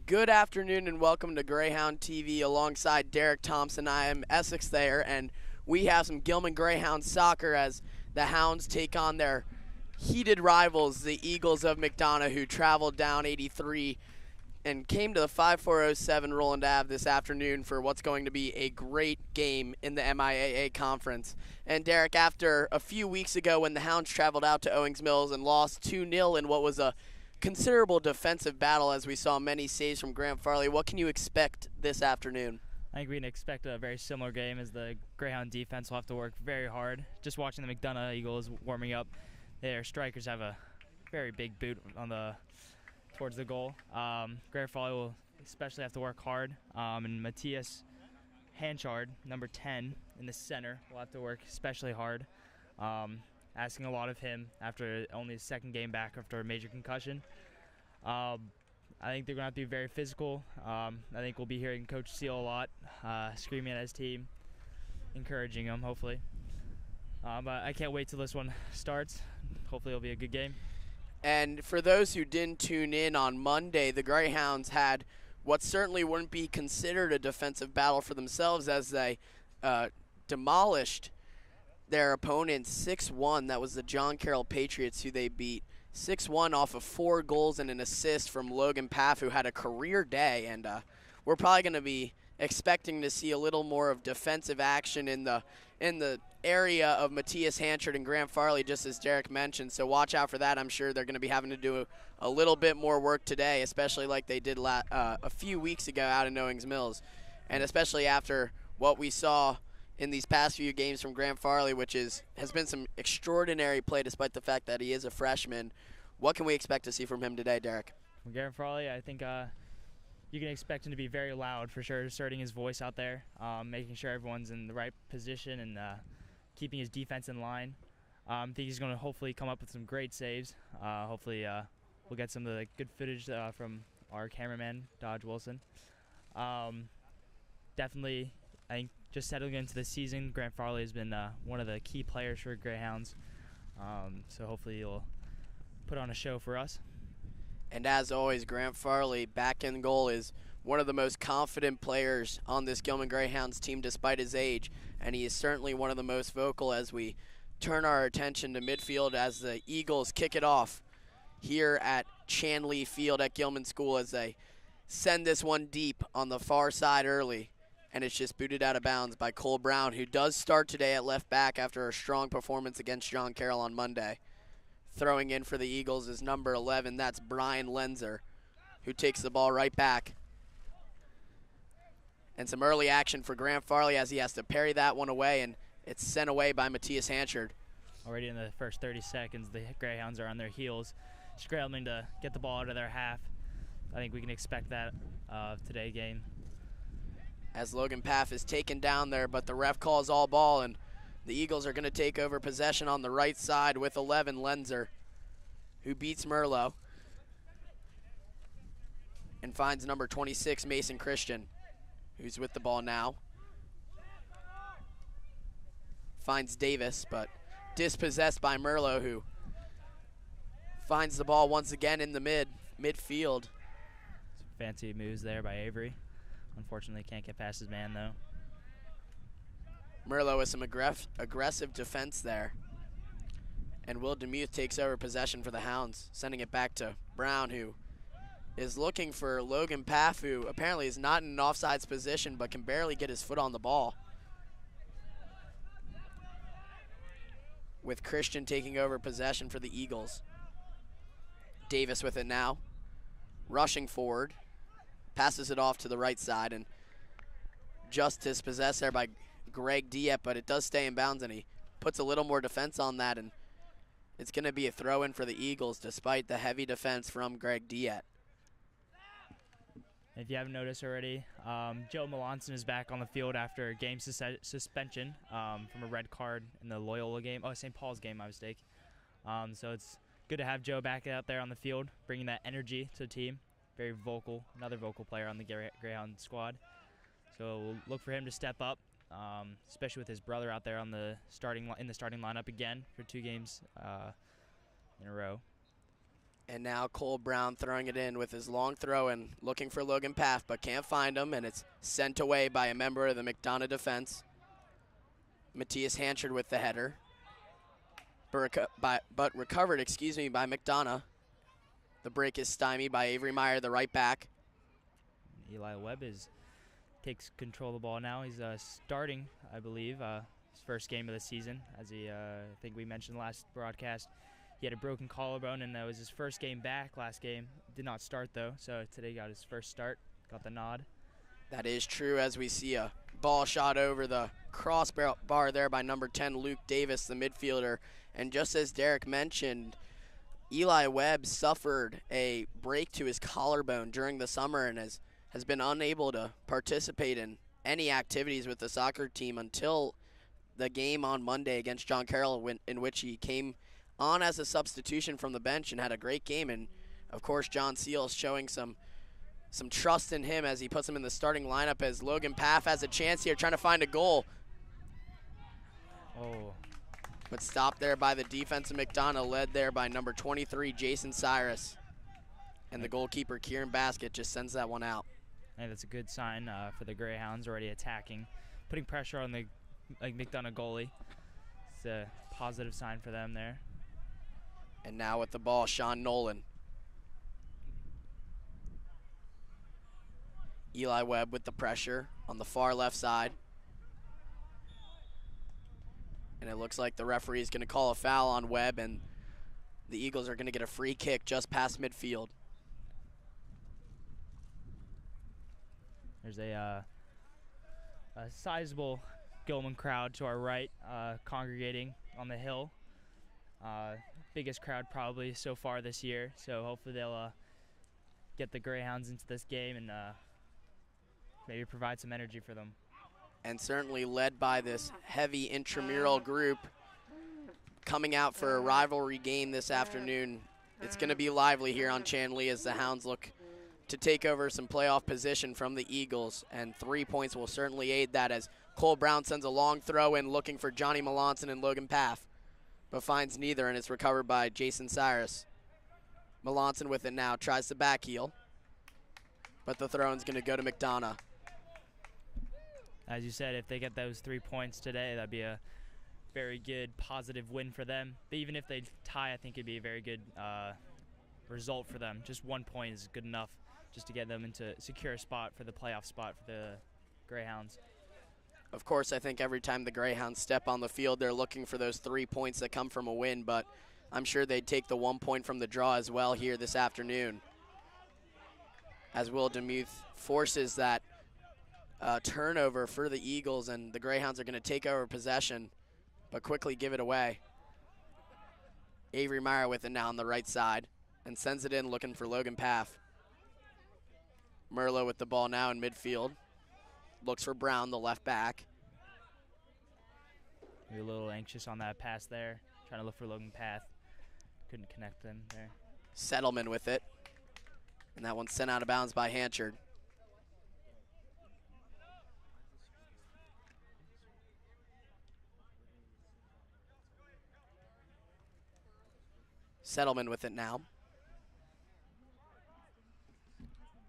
Good afternoon and welcome to Greyhound TV alongside Derek Thompson. I am Essex there, and we have some Gilman Greyhound soccer as the Hounds take on their heated rivals, the Eagles of McDonogh, who traveled down 83 and came to the 5407 Roland Ave this afternoon for what's going to be a great game in the MIAA conference. And Derek, after a few weeks ago when the Hounds traveled out to Owings Mills and lost 2-0 in what was a considerable defensive battle, as we saw many saves from Grant Farley, what can you expect this afternoon? I think we can expect a very similar game, as the Greyhound defense will have to work very hard. Just watching the McDonogh Eagles warming up, their strikers have a very big boot on towards the goal. Grant Farley will especially have to work hard, and Matthias Hanchard, number 10 in the center, will have to work especially hard. Asking a lot of him after only his second game back after a major concussion. I think they're going to have to be very physical. I think we'll be hearing Coach Seal a lot, screaming at his team, encouraging them, hopefully. But I can't wait till this one starts. Hopefully it'll be a good game. And for those who didn't tune in on Monday, the Greyhounds had what certainly wouldn't be considered a defensive battle for themselves, as they demolished their opponents 6-1. That was the John Carroll Patriots, who they beat 6-1 off of 4 goals and an assist from Logan Paff, who had a career day. And we're probably going to be expecting to see a little more of defensive action in the area of Matthias Hanchard and Grant Farley, just as Derek mentioned. So watch out for that. I'm sure they're going to be having to do a little bit more work today, especially like they did a few weeks ago out in Owings Mills, and especially after what we saw in these past few games from Grant Farley, which has been some extraordinary play despite the fact that he is a freshman. What can we expect to see from him today, Derek? From Grant Farley, I think you can expect him to be very loud for sure, asserting his voice out there, making sure everyone's in the right position and keeping his defense in line. I think he's going to hopefully come up with some great saves. Hopefully we'll get some of the good footage from our cameraman, Dodge Wilson. Definitely, I think just settling into the season, Grant Farley has been one of the key players for Greyhounds. So hopefully he'll put on a show for us. And as always, Grant Farley, back in goal, is one of the most confident players on this Gilman Greyhounds team despite his age. And he is certainly one of the most vocal as we turn our attention to midfield as the Eagles kick it off here at Chanley Field at Gilman School, as they send this one deep on the far side early. And it's just booted out of bounds by Cole Brown, who does start today at left back after a strong performance against John Carroll on Monday. Throwing in for the Eagles is number 11. That's Brian Lenzer, who takes the ball right back. And some early action for Grant Farley as he has to parry that one away, and it's sent away by Matthias Hanchard. Already in the first 30 seconds, the Greyhounds are on their heels, scrambling to get the ball out of their half. I think we can expect that today's game. As Logan Paff is taken down there, but the ref calls all ball, and the Eagles are going to take over possession on the right side with 11, Lenzer, who beats Merlot and finds number 26, Mason Christian, who's with the ball now. Finds Davis, but dispossessed by Merlot, who finds the ball once again in the midfield. Some fancy moves there by Avery. Unfortunately, can't get past his man, though. Merlot with some aggressive defense there. And Will Demuth takes over possession for the Hounds, sending it back to Brown, who is looking for Logan Paff, who apparently is not in an offsides position but can barely get his foot on the ball. With Christian taking over possession for the Eagles. Davis with it now, rushing forward. Passes it off to the right side, and just dispossessed there by Greg Diet, but it does stay in bounds, and he puts a little more defense on that, and it's going to be a throw-in for the Eagles despite the heavy defense from Greg Diet. If you haven't noticed already, Joe Melanson is back on the field after a game suspension from a red card in the Loyola game. Oh, St. Paul's game, my mistake. So it's good to have Joe back out there on the field, bringing that energy to the team. Very vocal, another vocal player on the Greyhound squad. So we'll look for him to step up, especially with his brother out there on the starting lineup again for 2 games in a row. And now Cole Brown throwing it in with his long throw and looking for Logan Paff, but can't find him, and it's sent away by a member of the McDonogh defense. Matthias Hanchard with the header, but recovered, by McDonogh. The break is stymied by Avery Meyer, the right back. Eli Webb takes control of the ball now. He's starting, I believe, his first game of the season, as I think we mentioned last broadcast. He had a broken collarbone, and that was his first game back last game. Did not start, though, so today got his first start, got the nod. That is true, as we see a ball shot over the crossbar there by number 10, Luke Davis, the midfielder. And just as Derek mentioned, Eli Webb suffered a break to his collarbone during the summer and has been unable to participate in any activities with the soccer team until the game on Monday against John Carroll, in which he came on as a substitution from the bench and had a great game. And of course, John Seals showing some trust in him as he puts him in the starting lineup, as Logan Paff has a chance here trying to find a goal. Oh. But stopped there by the defense of McDonogh, led there by number 23, Jason Cyrus. And the goalkeeper, Kieran Baskett, just sends that one out. I think that's a good sign for the Greyhounds, already attacking, putting pressure on the McDonogh goalie. It's a positive sign for them there. And now with the ball, Sean Nolan. Eli Webb with the pressure on the far left side. And it looks like the referee is going to call a foul on Webb, and the Eagles are going to get a free kick just past midfield. There's a sizable Gilman crowd to our right, congregating on the hill. Biggest crowd probably so far this year, so hopefully they'll get the Greyhounds into this game and maybe provide some energy for them. And certainly led by this heavy intramural group coming out for a rivalry game this afternoon. It's going to be lively here on Chanley as the Hounds look to take over some playoff position from the Eagles, and 3 points will certainly aid that, as Cole Brown sends a long throw in looking for Johnny Melanson and Logan Paff, but finds neither, and it's recovered by Jason Cyrus. Melanson with it now, tries to back heel, but the throw-in's going to go to McDonogh. As you said, if they get those 3 points today, that'd be a very good positive win for them. But even if they tie, I think it'd be a very good result for them. Just 1 point is good enough just to get them into a secure spot for the playoff spot for the Greyhounds. Of course, I think every time the Greyhounds step on the field, they're looking for those 3 points that come from a win, but I'm sure they'd take the 1 point from the draw as well here this afternoon, as Will Demuth forces that turnover for the Eagles, and the Greyhounds are going to take over possession, but quickly give it away. Avery Meyer with it now on the right side and sends it in looking for Logan Paff. Merlo with the ball now in midfield. Looks for Brown, the left back. You're a little anxious on that pass there, trying to look for Logan Paff. Couldn't connect them there. Settleman with it. And that one's sent out of bounds by Hanchard. Settleman with it now.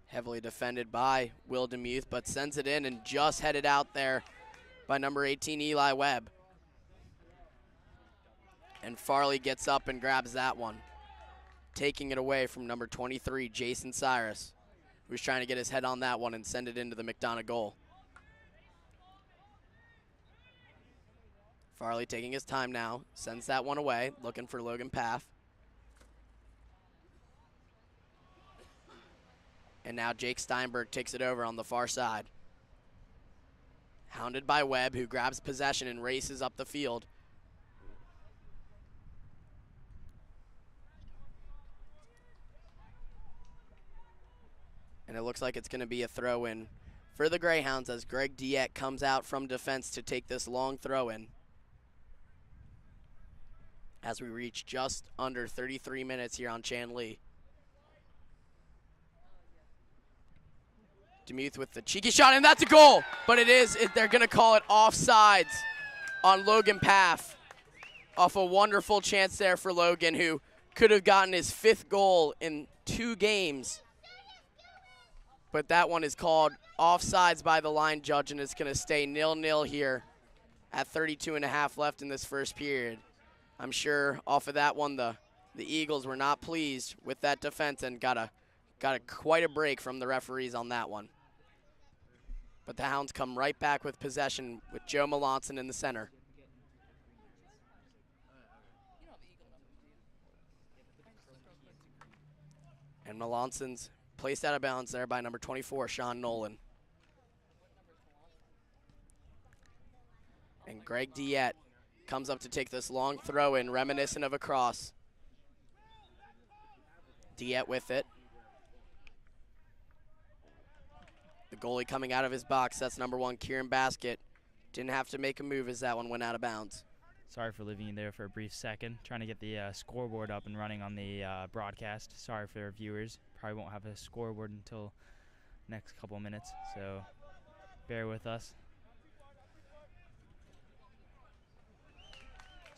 Heavily defended by Will Demuth, but sends it in and just headed out there by number 18, Eli Webb. And Farley gets up and grabs that one, taking it away from number 23, Jason Cyrus, who's trying to get his head on that one and send it into the McDonogh goal. Farley taking his time now, sends that one away, looking for Logan Paff. And now Jake Steinberg takes it over on the far side. Hounded by Webb, who grabs possession and races up the field. And it looks like it's going to be a throw-in for the Greyhounds as Greg Diet comes out from defense to take this long throw-in. As we reach just under 33 minutes here on Chanley. Demuth with the cheeky shot, and that's a goal. But they're going to call it offsides on Logan Paff off a wonderful chance there for Logan, who could have gotten his 5th goal in 2 games. But that one is called offsides by the line judge, and it's going to stay 0-0 here at 32.5 left in this first period. I'm sure off of that one, the Eagles were not pleased with that defense and got quite a break from the referees on that one. But the Hounds come right back with possession with Joe Melanson in the center. And Melanson's placed out of bounds there by number 24, Sean Nolan. And Greg Diet comes up to take this long throw in, reminiscent of a cross. Diet with it. The goalie coming out of his box, that's number 1, Kieran Baskett. Didn't have to make a move as that one went out of bounds. Sorry for leaving you there for a brief second. Trying to get the scoreboard up and running on the broadcast. Sorry for our viewers. Probably won't have a scoreboard until next couple of minutes, so bear with us.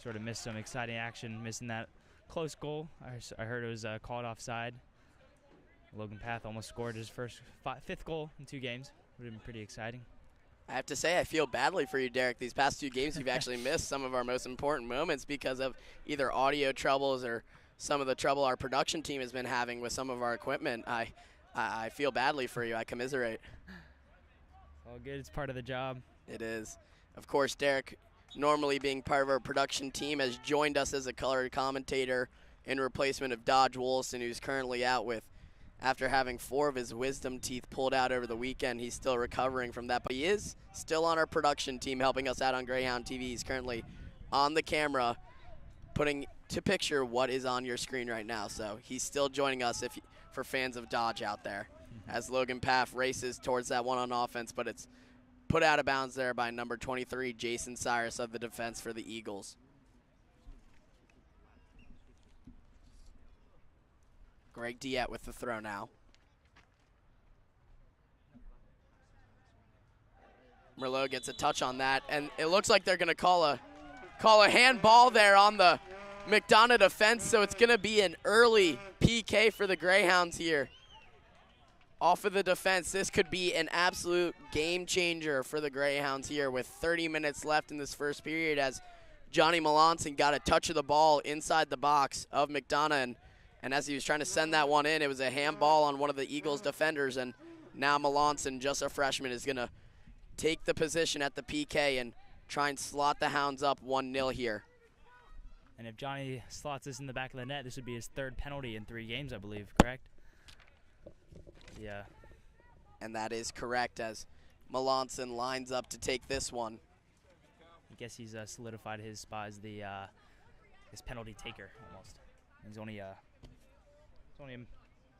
Sort of missed some exciting action, missing that close goal. I heard it was called offside. Logan Path almost scored his 5th goal in 2 games. Would have been pretty exciting. I have to say, I feel badly for you, Derek. These past 2 games, you've actually missed some of our most important moments because of either audio troubles or some of the trouble our production team has been having with some of our equipment. I feel badly for you. I commiserate. All good. It's part of the job. It is. Of course, Derek, normally being part of our production team, has joined us as a color commentator in replacement of Dodge Wolson, who's currently out with, after having 4 of his wisdom teeth pulled out over the weekend. He's still recovering from that, but he is still on our production team helping us out on Greyhound TV. He's currently on the camera putting to picture what is on your screen right now. So he's still joining us for fans of Dodge out there as Logan Paff races towards that one on offense, but it's put out of bounds there by number 23, Jason Cyrus of the defense for the Eagles. Greg Diet with the throw now. Merlot gets a touch on that, and it looks like they're going to call a handball there on the McDonogh defense, so it's going to be an early PK for the Greyhounds here. Off of the defense, this could be an absolute game changer for the Greyhounds here with 30 minutes left in this first period, as Johnny Melanson got a touch of the ball inside the box of McDonogh, and as he was trying to send that one in, it was a handball on one of the Eagles defenders, and now Melanson, just a freshman, is going to take the position at the PK and try and slot the Hounds up 1-0 here. And if Johnny slots this in the back of the net, this would be his 3rd penalty in 3 games, I believe, correct? Yeah. And that is correct, as Melanson lines up to take this one. I guess he's solidified his spot as the his penalty taker almost. He's only a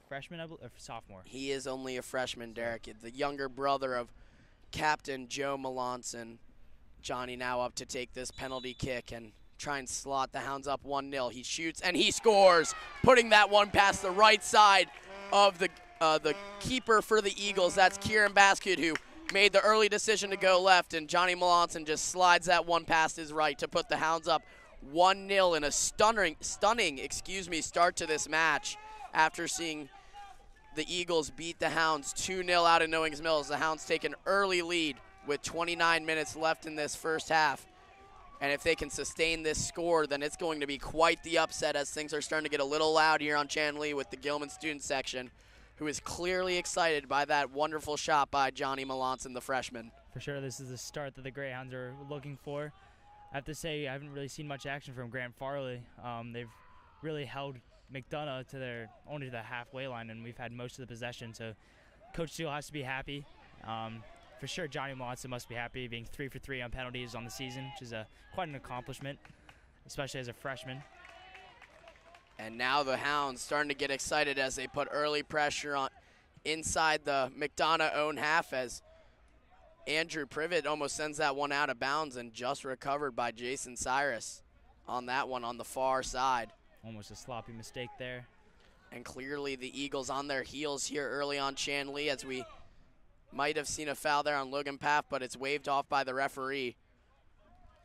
freshman, I believe, or sophomore. He is only a freshman, Derek. The younger brother of Captain Joe Melanson. Johnny now up to take this penalty kick and try and slot the Hounds up 1-0. He shoots and he scores, putting that one past the right side of the keeper for the Eagles. That's Kieran Baskett, who made the early decision to go left, and Johnny Melanson just slides that one past his right to put the Hounds up 1-0 in a stunning start to this match after seeing the Eagles beat the Hounds 2-0 out of Knowings Mills. The Hounds take an early lead with 29 minutes left in this first half. And if they can sustain this score, then it's going to be quite the upset, as things are starting to get a little loud here on Chanley with the Gilman student section, who is clearly excited by that wonderful shot by Johnny Melanson, the freshman. For sure, this is the start that the Greyhounds are looking for. I have to say, I haven't really seen much action from Grant Farley. They've really held McDonogh to only to the halfway line, and we've had most of the possession, so Coach Steele has to be happy. For sure, Johnny Melanson must be happy, being 3 for 3 on penalties on the season, which is quite an accomplishment, especially as a freshman. And now the Hounds starting to get excited as they put early pressure on inside the McDonogh own half, as Andrew Privet almost sends that one out of bounds, and just recovered by Jason Cyrus on that one on the far side. Almost a sloppy mistake there. And clearly the Eagles on their heels here early on Chanley, as we might have seen a foul there on Logan Paff, but it's waved off by the referee,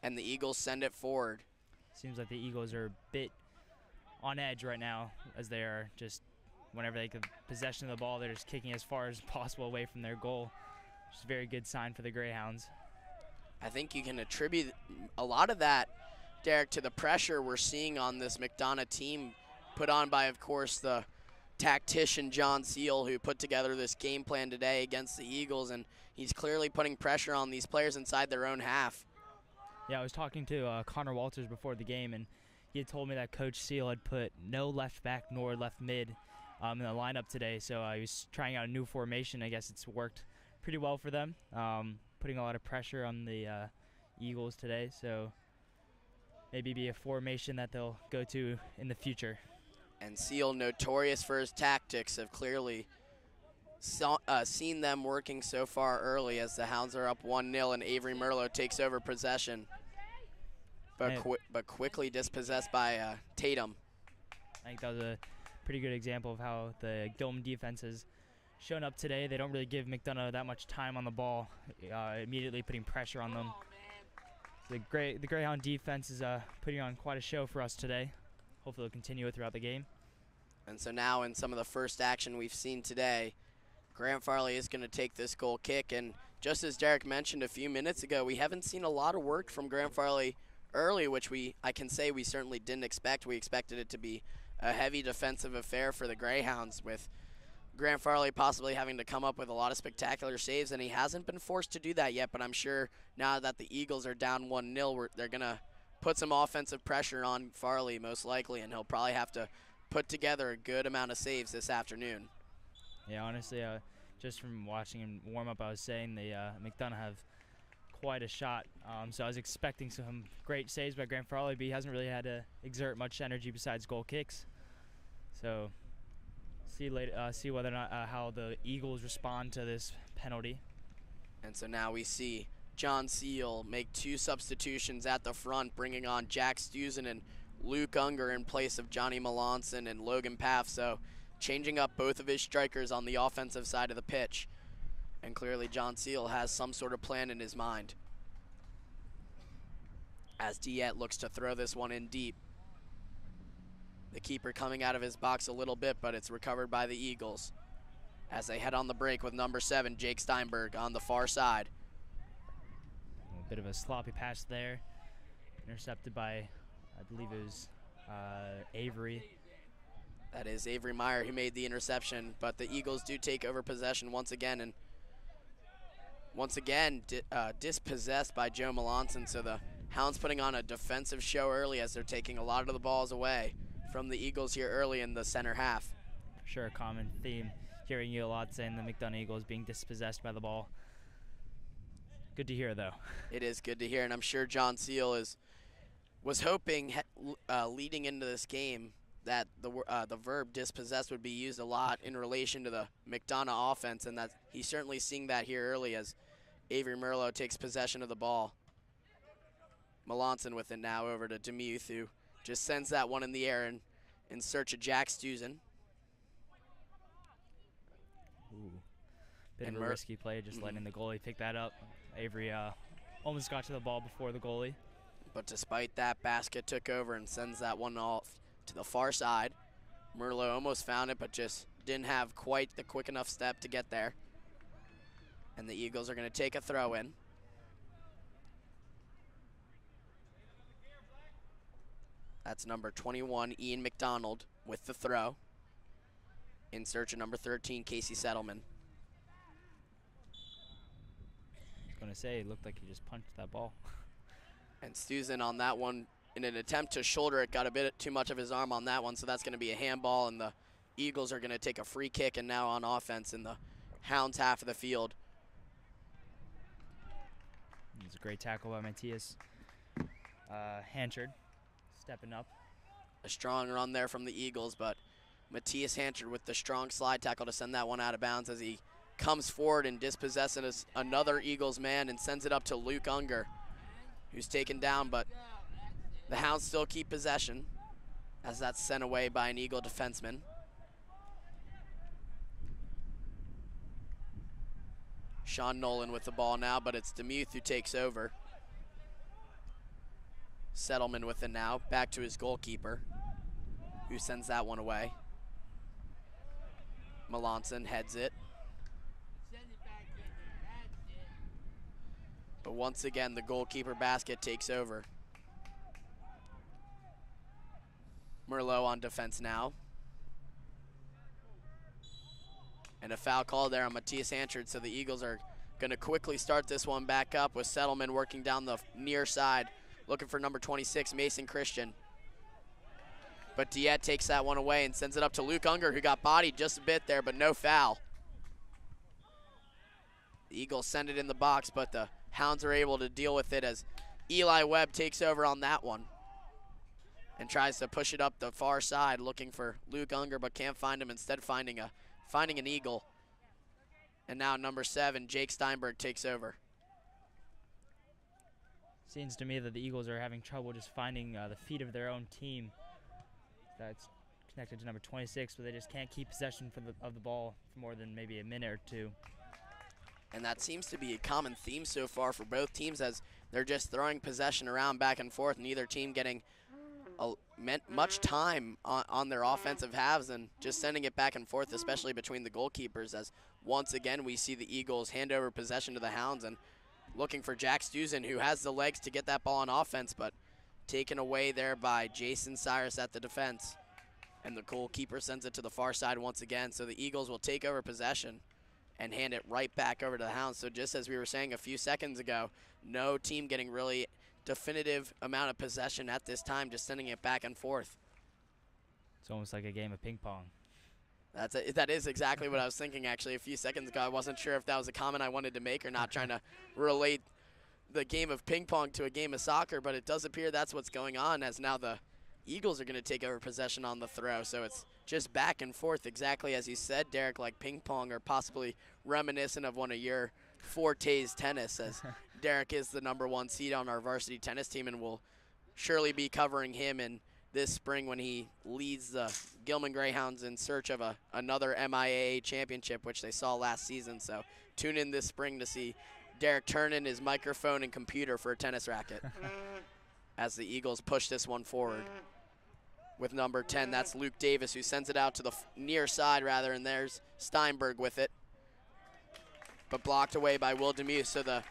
and the Eagles send it forward. Seems like the Eagles are a bit on edge right now, as they are just, whenever they get possession of the ball, they're just kicking as far as possible away from their goal. Which is a very good sign for the Greyhounds. I think you can attribute a lot of that, Derek, to the pressure we're seeing on this McDonogh team, put on by, of course, the tactician John Seal, who put together this game plan today against the Eagles, and he's clearly putting pressure on these players inside their own half. Yeah, I was talking to Connor Walters before the game, and he had told me that Coach Seal had put no left back nor left mid in the lineup today, so he was trying out a new formation. I guess it's worked pretty well for them, putting a lot of pressure on the Eagles today, so maybe be a formation that they'll go to in the future. And Seal, notorious for his tactics, have clearly seen them working so far early, as the Hounds are up 1-0 and Avery Merlot takes over possession, but quickly dispossessed by Tatum. I think that was a pretty good example of how the Gilman defense has shown up today. They don't really give McDonogh that much time on the ball, immediately putting pressure on them. The Greyhound defense is putting on quite a show for us today. Hopefully it'll continue it throughout the game. And so now in some of the first action we've seen today, Grant Farley is going to take this goal kick. And just as Derek mentioned a few minutes ago, we haven't seen a lot of work from Grant Farley early, which I can say we certainly didn't expect. We expected it to be a heavy defensive affair for the Greyhounds, with Grant Farley possibly having to come up with a lot of spectacular saves, and he hasn't been forced to do that yet. But I'm sure now that the Eagles are down 1-0, they're going to put some offensive pressure on Farley most likely, and he'll probably have to put together a good amount of saves this afternoon. Yeah, honestly, just from watching him warm up, I was saying the McDonogh have quite a shot. So I was expecting some great saves by Grant Farley, but he hasn't really had to exert much energy besides goal kicks. So see whether or not how the Eagles respond to this penalty. And so now we see John Seal make two substitutions at the front, bringing on Jack Stuzen and Luke Unger in place of Johnny Melanson and Logan Paff. So changing up both of his strikers on the offensive side of the pitch. And clearly John Seal has some sort of plan in his mind, as Diet looks to throw this one in deep. The keeper coming out of his box a little bit, but it's recovered by the Eagles as they head on the break with number 7, Jake Steinberg, on the far side. A bit of a sloppy pass there, intercepted by, I believe it was Avery. That is Avery Meyer who made the interception, but the Eagles do take over possession once again, and once again dispossessed by Joe Melanson. So the Hounds putting on a defensive show early, as they're taking a lot of the balls away from the Eagles here early in the center half. For sure, a common theme, hearing you a lot saying the McDonogh Eagles being dispossessed by the ball. Good to hear, though. It is good to hear, and I'm sure John Seal was hoping leading into this game that the verb dispossessed would be used a lot in relation to the McDonogh offense, and that he's certainly seeing that here early as Avery Merlot takes possession of the ball. Melanson with it now over to Demuth, who just sends that one in the air in search of Jack Stuzen. Ooh, bit of a risky play, just letting the goalie pick that up. Avery almost got to the ball before the goalie. But despite that, Basket took over and sends that one off to the far side. Merlot almost found it, but just didn't have quite the quick enough step to get there. And the Eagles are going to take a throw in. That's number 21, Ian McDonald, with the throw, in search of number 13, Casey Settleman. I was going to say, it looked like he just punched that ball. And Stuzen on that one, in an attempt to shoulder it, got a bit too much of his arm on that one, so that's going to be a handball, and the Eagles are going to take a free kick, and now on offense in the Hounds half of the field. It was a great tackle by Matthias Hanchard, stepping up. A strong run there from the Eagles, but Matthias Hanchard with the strong slide tackle to send that one out of bounds as he comes forward and dispossesses another Eagles man and sends it up to Luke Unger, who's taken down, but the Hounds still keep possession as that's sent away by an Eagle defenseman. Sean Nolan with the ball now, but it's Demuth who takes over. Settleman with it now, back to his goalkeeper. who sends that one away. Melanson heads it. But once again, the goalkeeper basket takes over. Merlot on defense now. And a foul call there on Matthias Hanchard, so the Eagles are going to quickly start this one back up with Settleman working down the near side, looking for number 26, Mason Christian. But Diet takes that one away and sends it up to Luke Unger, who got bodied just a bit there, but no foul. The Eagles send it in the box, but the Hounds are able to deal with it as Eli Webb takes over on that one and tries to push it up the far side, looking for Luke Unger, but can't find him, instead finding an Eagle. And now number 7, Jake Steinberg, takes over. Seems to me that the Eagles are having trouble just finding the feet of their own team. That's connected to number 26, but they just can't keep possession of the ball for more than maybe a minute or two. And that seems to be a common theme so far for both teams, as they're just throwing possession around back and forth, neither team getting much time on their offensive halves and just sending it back and forth, especially between the goalkeepers, as once again we see the Eagles hand over possession to the Hounds and looking for Jack Stuzen, who has the legs to get that ball on offense, but taken away there by Jason Cyrus at the defense. And the goalkeeper sends it to the far side once again, so the Eagles will take over possession and hand it right back over to the Hounds. So just as we were saying a few seconds ago, no team getting really definitive amount of possession at this time, just sending it back and forth. It's almost like a game of ping pong. That is exactly what I was thinking, actually. A few seconds ago, I wasn't sure if that was a comment I wanted to make or not, trying to relate the game of ping pong to a game of soccer, but it does appear that's what's going on, as now the Eagles are going to take over possession on the throw. So it's just back and forth, exactly as you said, Derek, like ping pong, or possibly reminiscent of one of your fortes, tennis, as Derek is the #1 seed on our varsity tennis team, and we'll surely be covering him in this spring when he leads the Gilman Greyhounds in search of another MIAA championship, which they saw last season. So tune in this spring to see Derek turn in his microphone and computer for a tennis racket as the Eagles push this one forward. With number 10, that's Luke Davis, who sends it out to the near side, rather, and there's Steinberg with it. But blocked away by Will Demuth, so the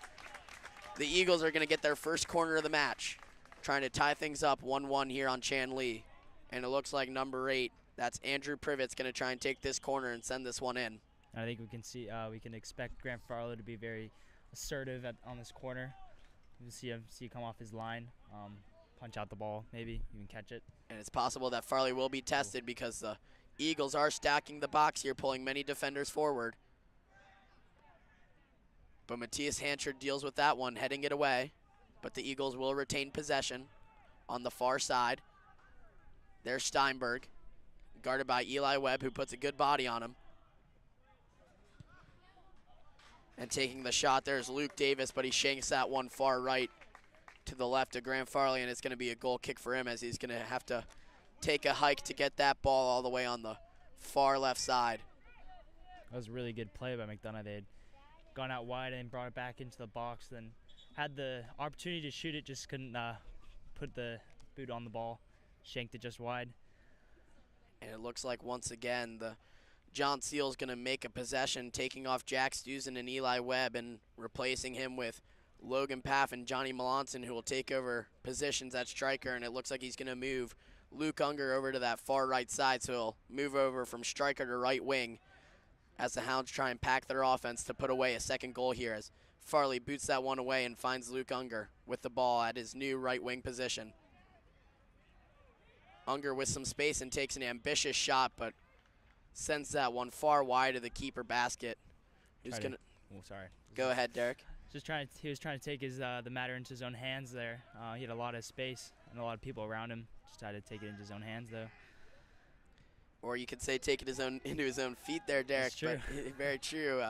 Eagles are going to get their first corner of the match, trying to tie things up 1-1 here on Chan Lee. And it looks like number 8, that's Andrew Privet's going to try and take this corner and send this one in. I think we can expect Grant Farlow to be very assertive on this corner. You'll see him come off his line, punch out the ball, maybe even catch it. And it's possible that Farley will be tested because the Eagles are stacking the box here, pulling many defenders forward. But Matthias Hanchard deals with that one, heading it away. But the Eagles will retain possession on the far side. There's Steinberg, guarded by Eli Webb, who puts a good body on him. And taking the shot, there's Luke Davis, but he shanks that one far right to the left of Grant Farley, and it's going to be a goal kick for him, as he's going to have to take a hike to get that ball all the way on the far left side. That was a really good play by McDonogh. They had gone out wide and brought it back into the box, then had the opportunity to shoot it, just couldn't put the boot on the ball, shanked it just wide. And it looks like once again the John Seal's going to make a possession, taking off Jack Stuzen and Eli Webb and replacing him with Logan Paff and Johnny Melanson, who will take over positions at striker. And it looks like he's going to move Luke Unger over to that far right side, so he'll move over from striker to right wing as the Hounds try and pack their offense to put away a second goal here, as Farley boots that one away and finds Luke Unger with the ball at his new right wing position. Unger with some space and takes an ambitious shot, but sends that one far wide of the keeper basket. Who's gonna? Oh, sorry. Go ahead, Derek. He was trying to take the matter into his own hands there. He had a lot of space and a lot of people around him. Just tried to take it into his own hands, though. Or you could say take it into his own feet there, Derek. That's true. But, very true.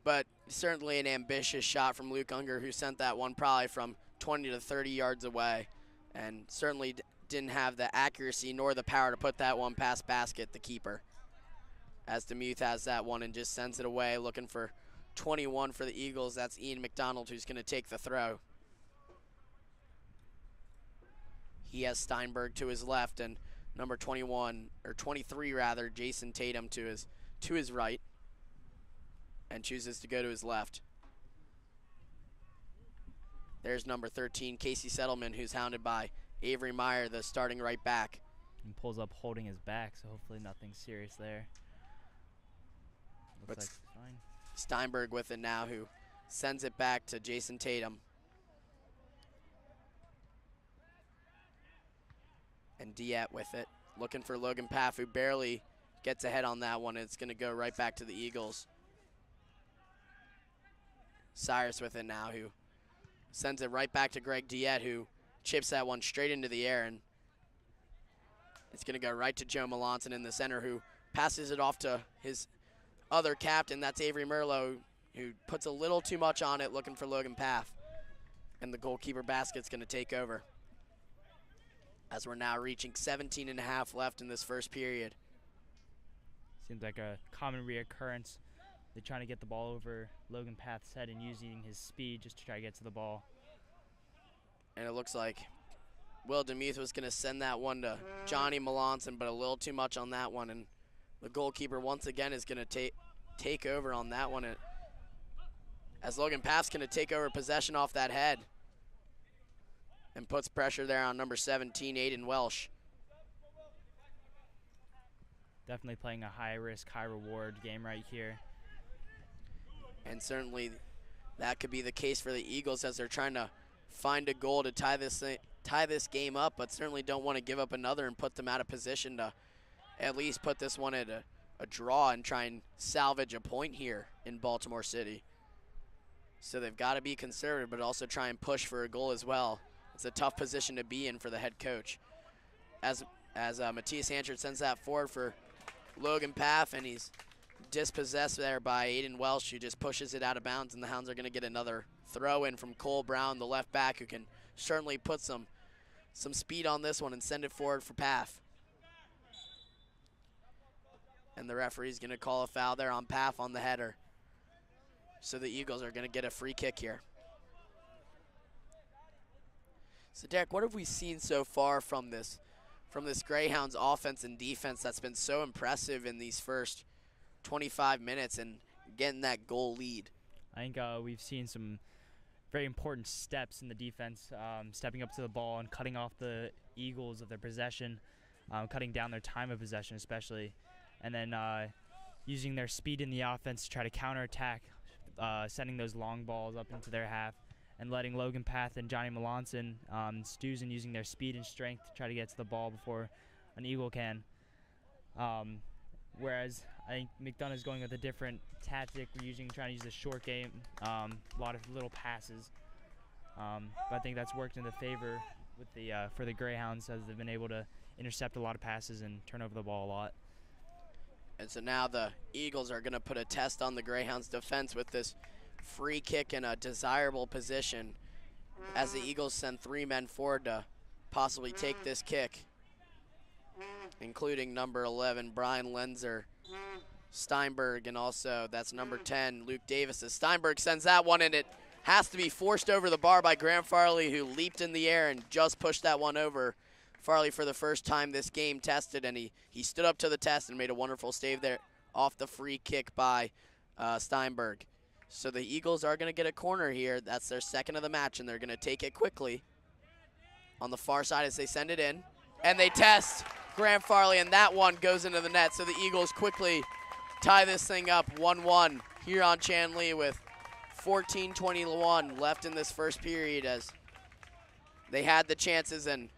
But certainly an ambitious shot from Luke Unger, who sent that one probably from 20 to 30 yards away, and certainly didn't have the accuracy nor the power to put that one past basket, the keeper. As Demuth has that one and just sends it away, looking for 21 for the Eagles. That's Ian McDonald, who's going to take the throw. He has Steinberg to his left, and number 21, or 23 rather, Jason Tatum to his right, and chooses to go to his left. There's number 13, Casey Settleman, who's hounded by Avery Meyer, the starting right back. And pulls up holding his back, so hopefully nothing serious there. Looks like it's fine. Steinberg with it now, who sends it back to Jason Tatum. And Diet with it, looking for Logan Paff, who barely gets ahead on that one. It's going to go right back to the Eagles. Cyrus with it now, who sends it right back to Greg Diet, who chips that one straight into the air, and it's going to go right to Joe Melanson in the center, who passes it off to his other captain. That's Avery Merlot, who puts a little too much on it, looking for Logan Paff. And the goalkeeper basket's going to take over, as we're now reaching 17.5 left in this first period. Seems like a common reoccurrence. They're trying to get the ball over Logan Paff's head and using his speed just to try to get to the ball. And it looks like Will Demuth was going to send that one to Johnny Melanson, but a little too much on that one. And the goalkeeper once again is going to take over on that one, as Logan Paff's going to take over possession off that head and puts pressure there on number 17, Aiden Welsh. Definitely playing a high-risk, high-reward game right here. And certainly that could be the case for the Eagles, as they're trying to find a goal to tie this game up, but certainly don't want to give up another and put them out of position to at least put this one at a draw and try and salvage a point here in Baltimore City. So they've got to be conservative, but also try and push for a goal as well. It's a tough position to be in for the head coach. As Matthias Hanchard sends that forward for Logan Paff, and he's dispossessed there by Aiden Welsh, who just pushes it out of bounds, and the Hounds are going to get another throw in from Cole Brown, the left back, who can certainly put some speed on this one and send it forward for Paff. And the referee's going to call a foul there on Paff on the header. So the Eagles are going to get a free kick here. So Derek, what have we seen so far from this Greyhounds offense and defense that's been so impressive in these first 25 minutes and getting that goal lead? I think we've seen some very important steps in the defense, stepping up to the ball and cutting off the Eagles of their possession, cutting down their time of possession especially, and then using their speed in the offense to try to counterattack, sending those long balls up into their half, and letting Logan Paff and Johnny Melanson, Stuzen using their speed and strength to try to get to the ball before an Eagle can. Whereas I think McDonogh is going with a different tactic. We're trying to use the short game, a lot of little passes. But I think that's worked in the favor with for the Greyhounds, as they've been able to intercept a lot of passes and turn over the ball a lot. And so now the Eagles are going to put a test on the Greyhounds' defense with this free kick in a desirable position, as the Eagles send 3 men forward to possibly take this kick, including number 11, Brian Lenzer, Steinberg, and also that's number 10, Luke Davis. As Steinberg sends that one, and it has to be forced over the bar by Graham Farley, who leaped in the air and just pushed that one over. Farley, for the first time this game, tested, and he stood up to the test and made a wonderful save there off the free kick by Steinberg. So the Eagles are going to get a corner here. That's their second of the match, and they're going to take it quickly on the far side as they send it in. And they test Graham Farley, and that one goes into the net. So the Eagles quickly tie this thing up 1-1 here on Chanley with 14:21 left in this first period, as they had the chances, and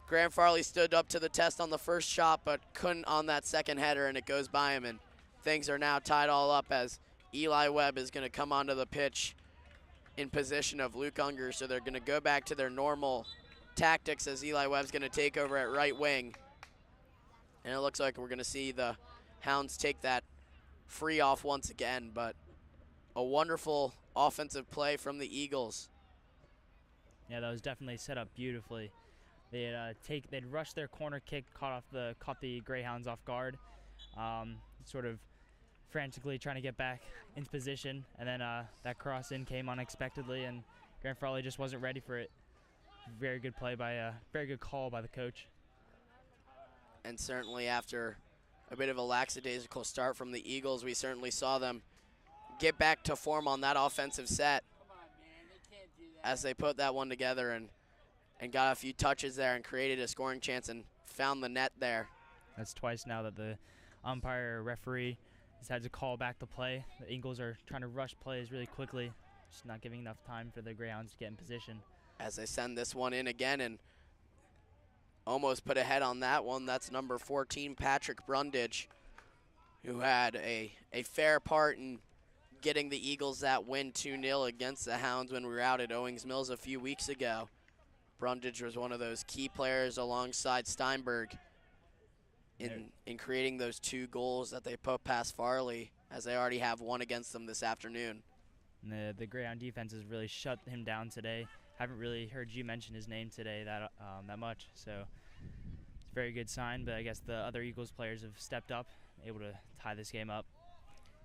Graham Farley stood up to the test on the first shot but couldn't on that second header, and it goes by him, and things are now tied all up as Eli Webb is going to come onto the pitch in position of Luke Unger. So they're going to go back to their normal tactics, as Eli Webb's going to take over at right wing. And it looks like we're going to see the Hounds take that free off once again, but a wonderful offensive play from the Eagles. Yeah, that was definitely set up beautifully. They'd rushed their corner kick, caught the Greyhounds off guard, sort of frantically trying to get back into position, and then that cross in came unexpectedly, and Graham Farley just wasn't ready for it. Very good play very good call by the coach. And certainly after a bit of a lackadaisical start from the Eagles, we certainly saw them get back to form on that offensive set as they put that one together and got a few touches there and created a scoring chance and found the net there. That's twice now that the umpire referee has had to call back the play. The Eagles are trying to rush plays really quickly, just not giving enough time for the Greyhounds to get in position. As they send this one in again and almost put ahead on that one. That's number 14, Patrick Brundage, who had a fair part in getting the Eagles that win 2-0 against the Hounds when we were out at Owings Mills a few weeks ago. Brundage was one of those key players alongside Steinberg in creating those 2 goals that they put past Farley, as they already have one against them this afternoon. And the Greyhound defense has really shut him down today. Haven't really heard you mention his name today that much, so it's a very good sign. But I guess the other Eagles players have stepped up, able to tie this game up.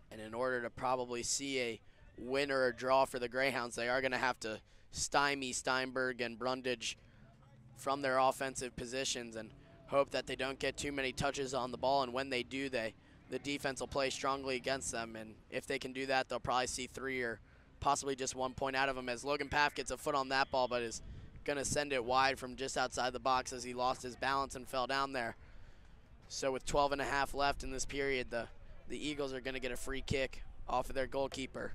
And in order to probably see a win or a draw for the Greyhounds, they are going to have to stymie Steinberg and Brundage from their offensive positions and hope that they don't get too many touches on the ball. And when they do, the defense will play strongly against them. And if they can do that, they'll probably see 3 or possibly just 1 point out of them, as Logan Paff gets a foot on that ball but is going to send it wide from just outside the box as he lost his balance and fell down there. So with 12.5 left in this period, the Eagles are going to get a free kick off of their goalkeeper.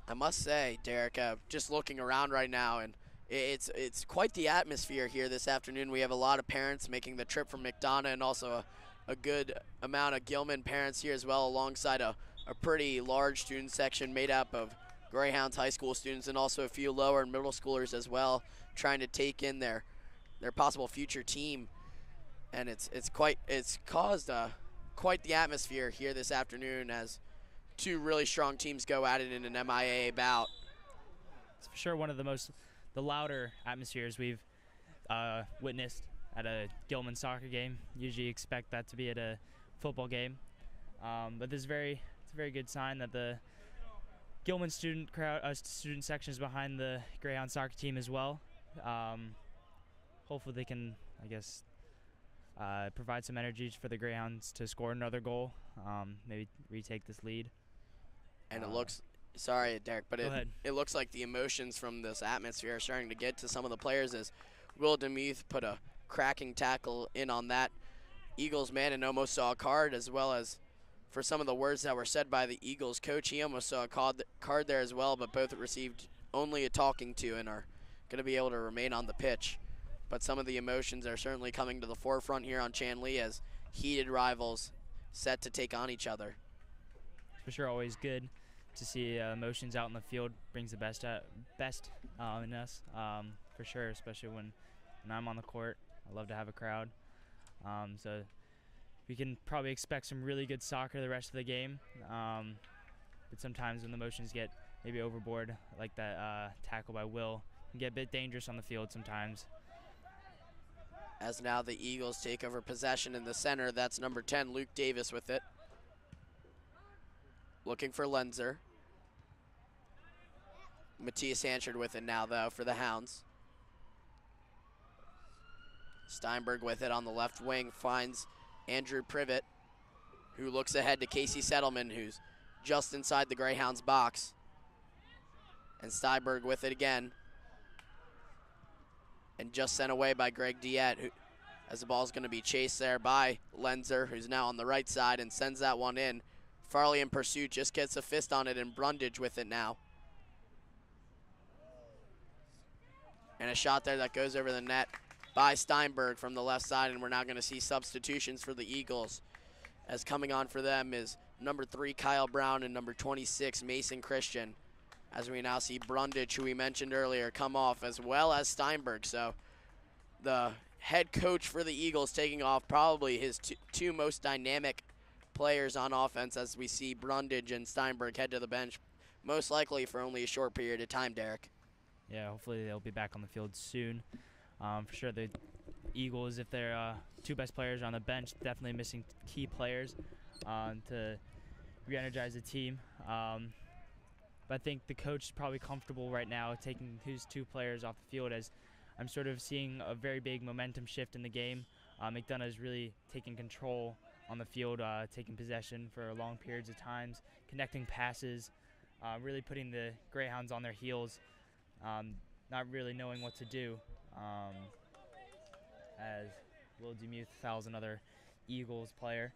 I must say, Derek, just looking around right now, and it's quite the atmosphere here this afternoon. We have a lot of parents making the trip from McDonogh, and also a good amount of Gilman parents here as well, alongside a pretty large student section made up of Greyhounds high school students and also a few lower and middle schoolers as well, trying to take in their possible future team. And it's caused quite the atmosphere here this afternoon as 2 really strong teams go at it in an MIAA bout. It's for sure one of the louder atmospheres we've witnessed at a Gilman soccer game. Usually expect that to be at a football game, but it's a very good sign that the Gilman student section is behind the Greyhound soccer team as well. Hopefully they can, I guess, provide some energy for the Greyhounds to score another goal, maybe retake this lead. And it looks, sorry, Derek, but it looks like the emotions from this atmosphere are starting to get to some of the players, as Will Demuth put a cracking tackle in on that Eagles man and almost saw a card, as well as for some of the words that were said by the Eagles coach, he almost saw a card there as well, but both received only a talking to and are going to be able to remain on the pitch. But some of the emotions are certainly coming to the forefront here on Chanley as heated rivals set to take on each other. For sure, always good to see emotions out in the field. Brings the best in us, for sure, especially when I'm on the court. I love to have a crowd. So we can probably expect some really good soccer the rest of the game. But sometimes when the emotions get maybe overboard, like that tackle by Will, can get a bit dangerous on the field sometimes. As now the Eagles take over possession in the center. That's number 10, Luke Davis with it. Looking for Lenzer. Matthias Hanchard with it now, though, for the Hounds. Steinberg with it on the left wing, finds Andrew Privet, who looks ahead to Casey Settleman, who's just inside the Greyhounds box. And Steinberg with it again. And just sent away by Greg Diet, as the ball's going to be chased there by Lenzer, who's now on the right side, and sends that one in. Farley in pursuit, just gets a fist on it, and Brundage with it now. And a shot there that goes over the net by Steinberg from the left side, and we're now going to see substitutions for the Eagles, as coming on for them is number 3, Kyle Brown, and number 26, Mason Christian, as we now see Brundage, who we mentioned earlier, come off, as well as Steinberg. So the head coach for the Eagles taking off probably his two most dynamic players on offense, as we see Brundage and Steinberg head to the bench, most likely for only a short period of time, Derek. Yeah, hopefully they'll be back on the field soon. For sure, the Eagles, if their 2 best players are on the bench, definitely missing key players to re-energize the team. but I think the coach is probably comfortable right now taking his 2 players off the field, as I'm sort of seeing a very big momentum shift in the game. McDonogh is really taking control on the field, taking possession for long periods of times, connecting passes, really putting the Greyhounds on their heels, not really knowing what to do, as Will Demuth fouls another Eagles player.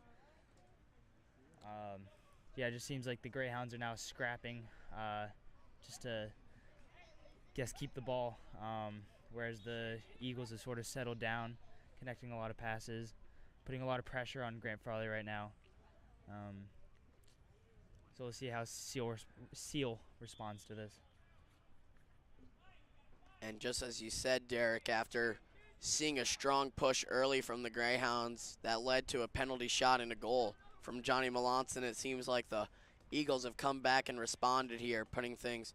Yeah, it just seems like the Greyhounds are now scrapping just to, keep the ball, whereas the Eagles have sort of settled down, connecting a lot of passes, putting a lot of pressure on Grant Farley right now. So we'll see how Seal responds to this. And just as you said, Derek, after seeing a strong push early from the Greyhounds that led to a penalty shot and a goal from Johnny Melanson, it seems like the Eagles have come back and responded here, putting things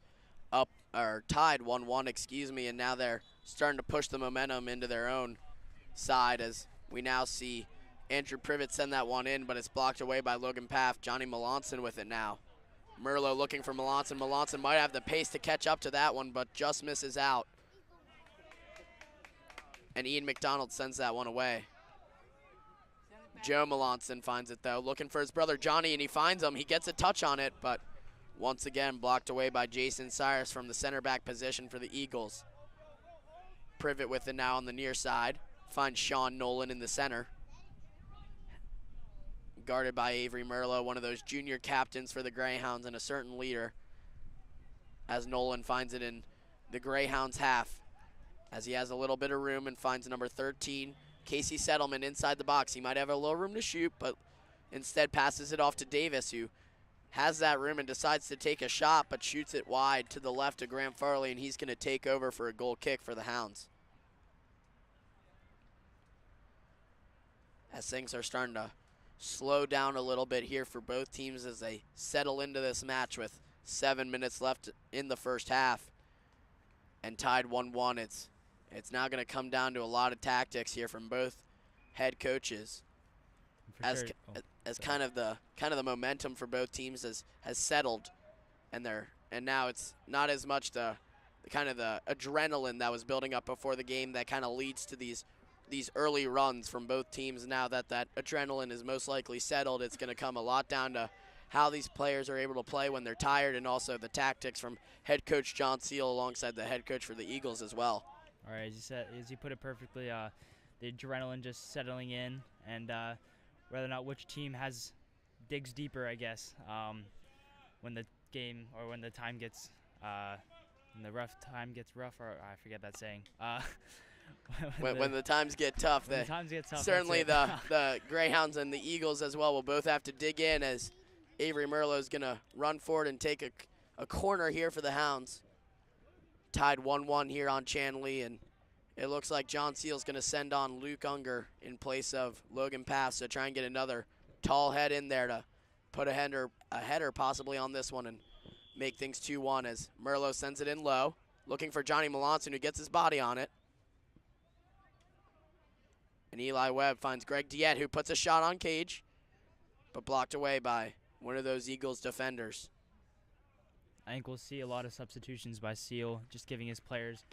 up, or tied 1-1, excuse me, and now they're starting to push the momentum into their own side, as we now see Andrew Privet send that one in, but it's blocked away by Logan Paff. Johnny Melanson with it now. Merlot looking for Melanson. Melanson might have the pace to catch up to that one, but just misses out. And Ian McDonald sends that one away. Joe Melanson finds it, though, looking for his brother Johnny, and he finds him. He gets a touch on it, but once again blocked away by Jason Cyrus from the center back position for the Eagles. Privet with it now on the near side. Finds Sean Nolan in the center. Guarded by Avery Merlot, one of those junior captains for the Greyhounds and a certain leader, as Nolan finds it in the Greyhounds half, as he has a little bit of room and finds number 13, Casey Settleman, inside the box. He might have a little room to shoot, but instead passes it off to Davis, who has that room and decides to take a shot, but shoots it wide to the left of Grant Farley, and he's going to take over for a goal kick for the Hounds. As things are starting to slow down a little bit here for both teams as they settle into this match with 7 minutes left in the first half and tied 1-1. It's now going to come down to a lot of tactics here from both head coaches, as kind of the momentum for both teams has settled, and now it's not as much the adrenaline that was building up before the game that kind of leads to these early runs from both teams. Now that adrenaline is most likely settled, it's going to come a lot down to how these players are able to play when they're tired, and also the tactics from head coach John Seal alongside the head coach for the Eagles as well. All right, as you put it perfectly, the adrenaline just settling in, and whether or not which team digs deeper, I guess, when the game, or when the time gets, when the rough time gets rough, or I forget that saying. When the times get tough, certainly the Greyhounds and the Eagles as well will both have to dig in, as Avery Merlot is going to run forward and take a corner here for the Hounds. Tied 1-1 here on Chanley, and it looks like John Seal's going to send on Luke Unger in place of Logan Pass to try and get another tall head in there to put a header possibly on this one and make things 2-1, as Merlot sends it in low, looking for Johnny Melanson, who gets his body on it. And Eli Webb finds Greg Diet, who puts a shot on cage, but blocked away by one of those Eagles defenders. I think we'll see a lot of substitutions by Seal, just giving his players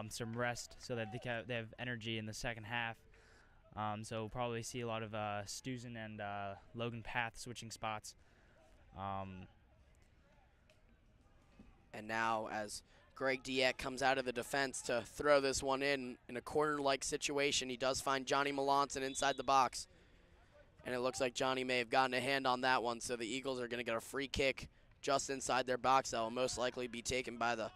some rest so that they have energy in the second half. So we'll probably see a lot of Stuzen and Logan Path switching spots. And now as Greg Diet comes out of the defense to throw this one in a corner-like situation, he does find Johnny Melanson inside the box. And it looks like Johnny may have gotten a hand on that one, so the Eagles are going to get a free kick just inside their box that will most likely be taken by the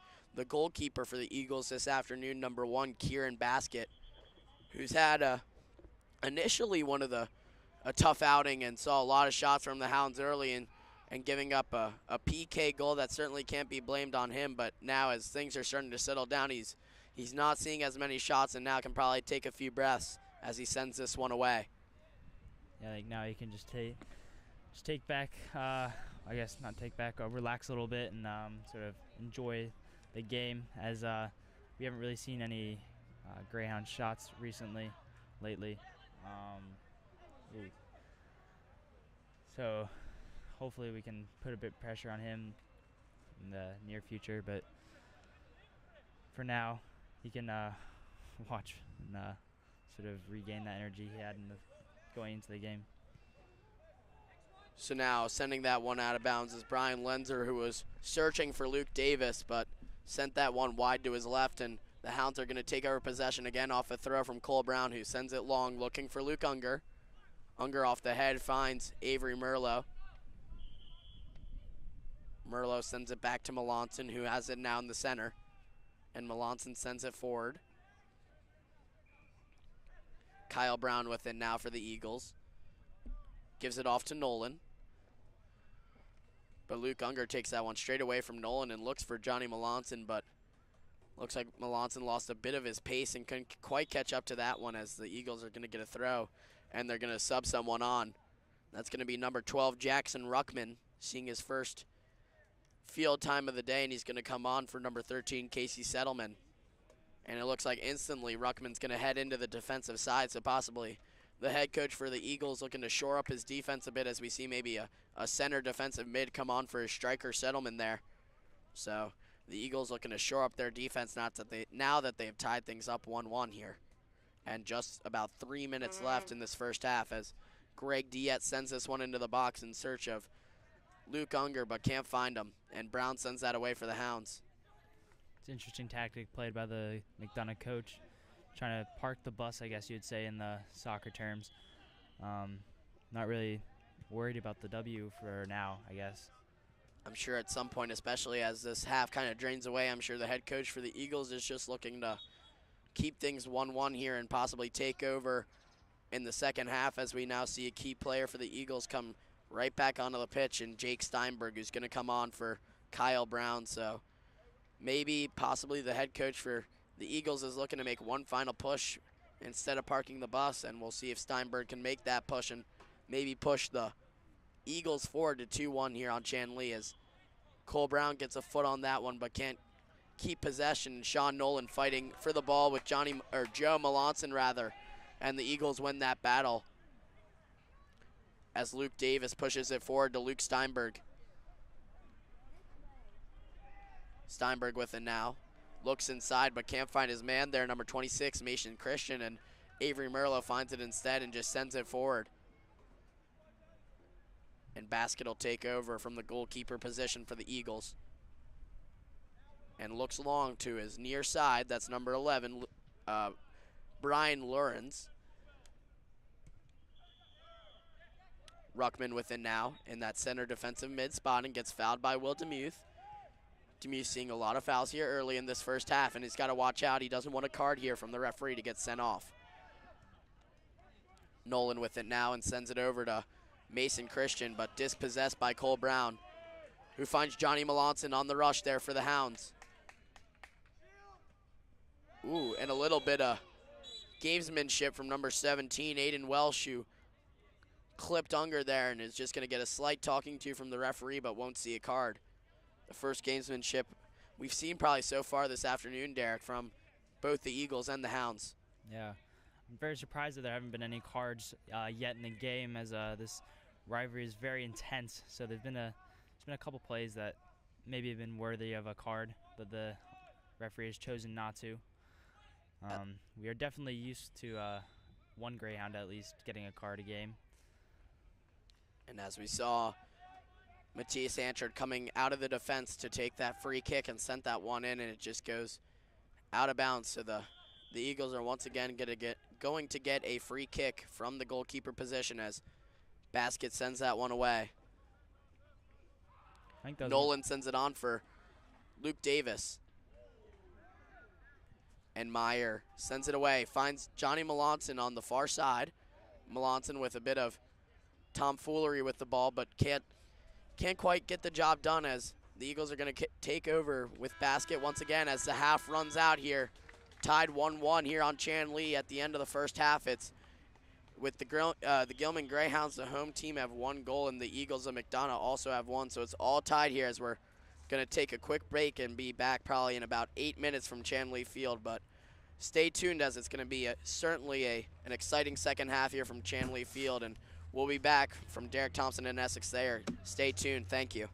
goalkeeper for the Eagles this afternoon, number 1, Kieran Baskett, who's had initially a tough outing and saw a lot of shots from the Hounds early and giving up a PK goal that certainly can't be blamed on him. But now as things are starting to settle down, he's not seeing as many shots and now can probably take a few breaths as he sends this one away. Yeah, like now you can just take back, I guess not take back, relax a little bit and sort of enjoy the game, as we haven't really seen any Greyhound shots lately. So hopefully we can put a bit of pressure on him in the near future, but for now, he can watch and sort of regain that energy he had going into the game. So now sending that one out of bounds is Brian Lenzer, who was searching for Luke Davis, but sent that one wide to his left, and the Hounds are going to take over possession again off a throw from Cole Brown, who sends it long, looking for Luke Unger. Unger off the head finds Avery Merlot. Merlot sends it back to Melanson, who has it now in the center, and Melanson sends it forward. Kyle Brown with it now for the Eagles. Gives it off to Nolan. But Luke Unger takes that one straight away from Nolan and looks for Johnny Melanson, but looks like Melanson lost a bit of his pace and couldn't quite catch up to that one, as the Eagles are going to get a throw, and they're going to sub someone on. That's going to be number 12, Jackson Ruckman, seeing his first field time of the day, and he's going to come on for number 13, Casey Settleman. And it looks like instantly Ruckman's going to head into the defensive side, so possibly the head coach for the Eagles looking to shore up his defense a bit, as we see maybe a center defensive mid come on for his striker Settleman there. So the Eagles looking to shore up their defense now that they've tied things up 1-1 here. And just about 3 minutes left in this first half, as Greg Dietz sends this one into the box in search of Luke Unger, but can't find him. And Brown sends that away for the Hounds. It's an interesting tactic played by the McDonogh coach, trying to park the bus, I guess you'd say in the soccer terms. Not really worried about the W for now, I guess. I'm sure at some point, especially as this half kind of drains away, I'm sure the head coach for the Eagles is just looking to keep things 1-1 here and possibly take over in the second half, as we now see a key player for the Eagles come right back onto the pitch, and Jake Steinberg, who's going to come on for Kyle Brown. So maybe possibly the head coach for the Eagles is looking to make one final push instead of parking the bus, and we'll see if Steinberg can make that push and maybe push the Eagles forward to 2-1 here on Chanley, as Cole Brown gets a foot on that one but can't keep possession. Sean Nolan fighting for the ball with Joe Melanson rather, and the Eagles win that battle as Luke Davis pushes it forward to Luke Steinberg. Steinberg with it now. Looks inside but can't find his man there, number 26, Mason Christian, and Avery Merlot finds it instead and just sends it forward. And Basket will take over from the goalkeeper position for the Eagles. And looks long to his near side, that's number 11, Brian Lawrence. Ruckman with it now in that center defensive mid spot and gets fouled by Will Demuth. Demuth seeing a lot of fouls here early in this first half, and he's got to watch out. He doesn't want a card here from the referee to get sent off. Nolan with it now and sends it over to Mason Christian, but dispossessed by Cole Brown, who finds Johnny Melanson on the rush there for the Hounds. Ooh, and a little bit of gamesmanship from number 17, Aiden Welsh, who clipped Unger there and is just going to get a slight talking to from the referee, but won't see a card. The first gamesmanship we've seen probably so far this afternoon, Derek, from both the Eagles and the Hounds. Yeah, I'm very surprised that there haven't been any cards yet in the game, as this rivalry is very intense. So there's been a couple plays that maybe have been worthy of a card, but the referee has chosen not to. We are definitely used to one Greyhound at least getting a card a game. And as we saw, Matthias Anchard coming out of the defense to take that free kick and sent that one in, and it just goes out of bounds. So the Eagles are once again going to get a free kick from the goalkeeper position as Basket sends that one away. Nolan sends it on for Luke Davis. And Meyer sends it away, finds Johnny Melanson on the far side. Melanson with a bit of tomfoolery with the ball, but can't quite get the job done, as the Eagles are going to take over with Basket once again as the half runs out here. Tied 1-1 here on Chanley at the end of the first half. It's with the Gilman Greyhounds, the home team, have one goal, and the Eagles of McDonogh also have one. So it's all tied here as we're going to take a quick break and be back probably in about 8 minutes from Chanley Field. But stay tuned, as it's going to be certainly an exciting second half here from Chanley Field, and we'll be back from Derek Thompson and Essex there. Stay tuned. Thank you.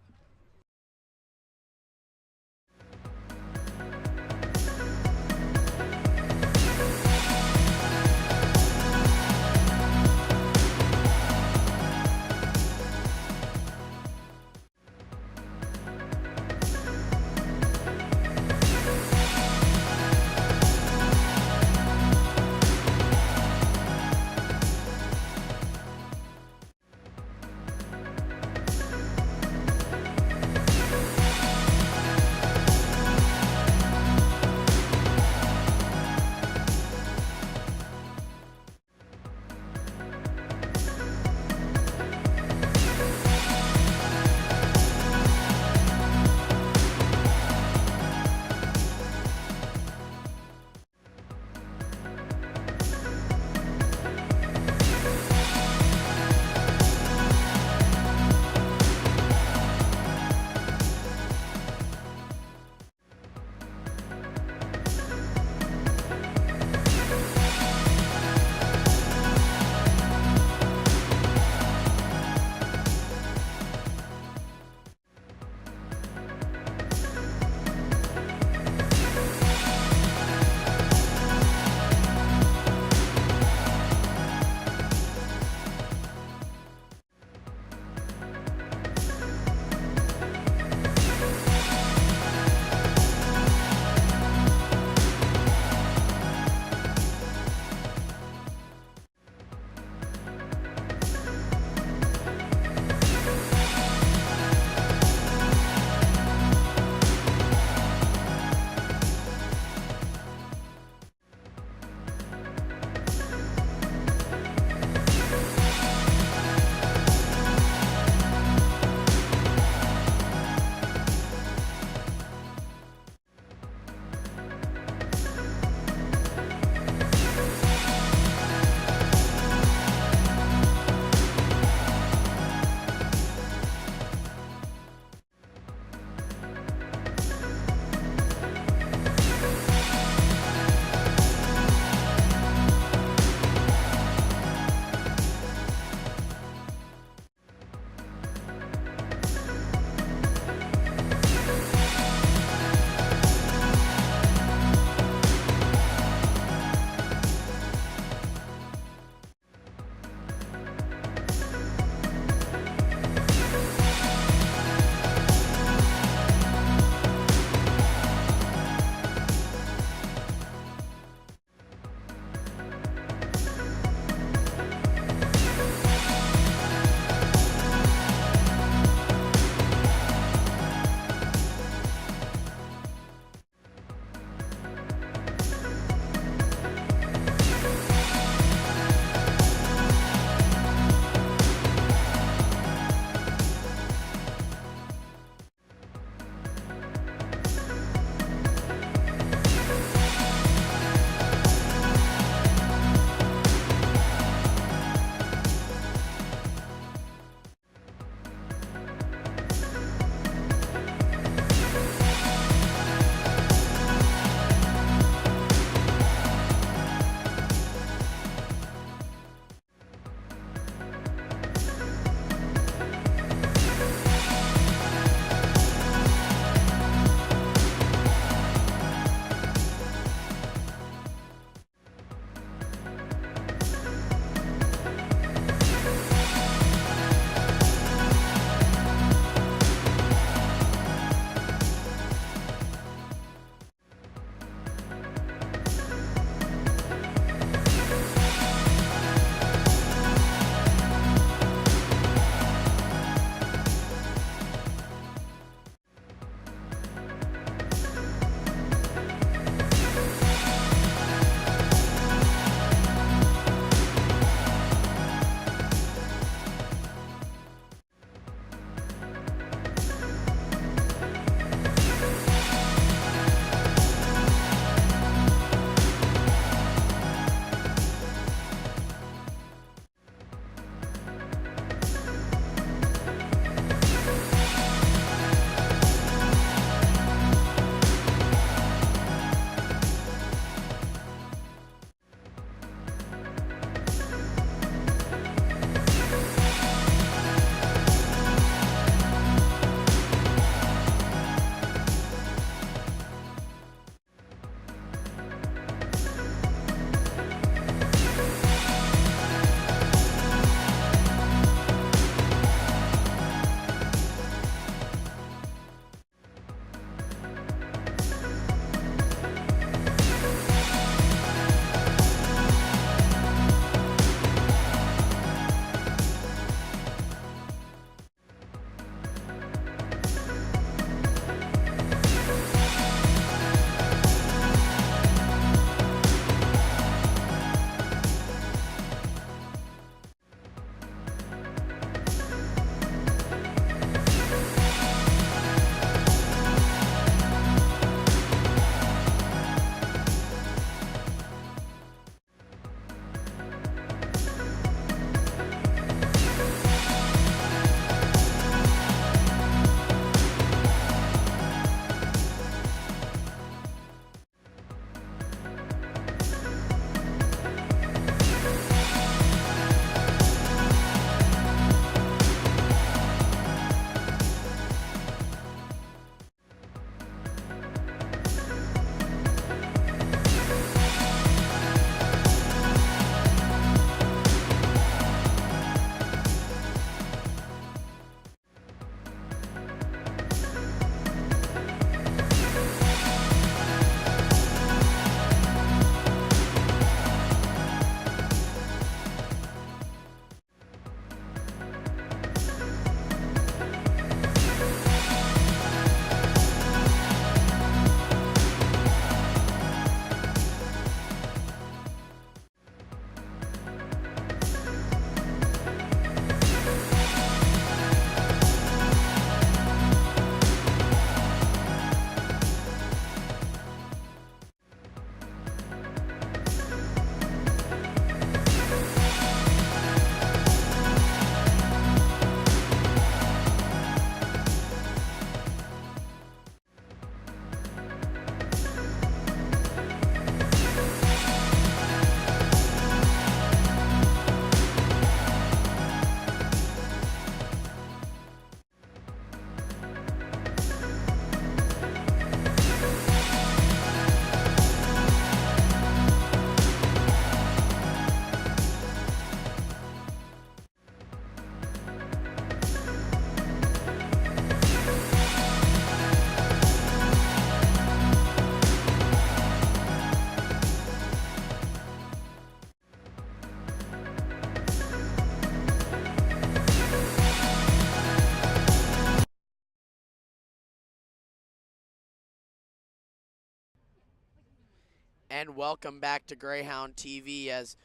And welcome back to Greyhound TV as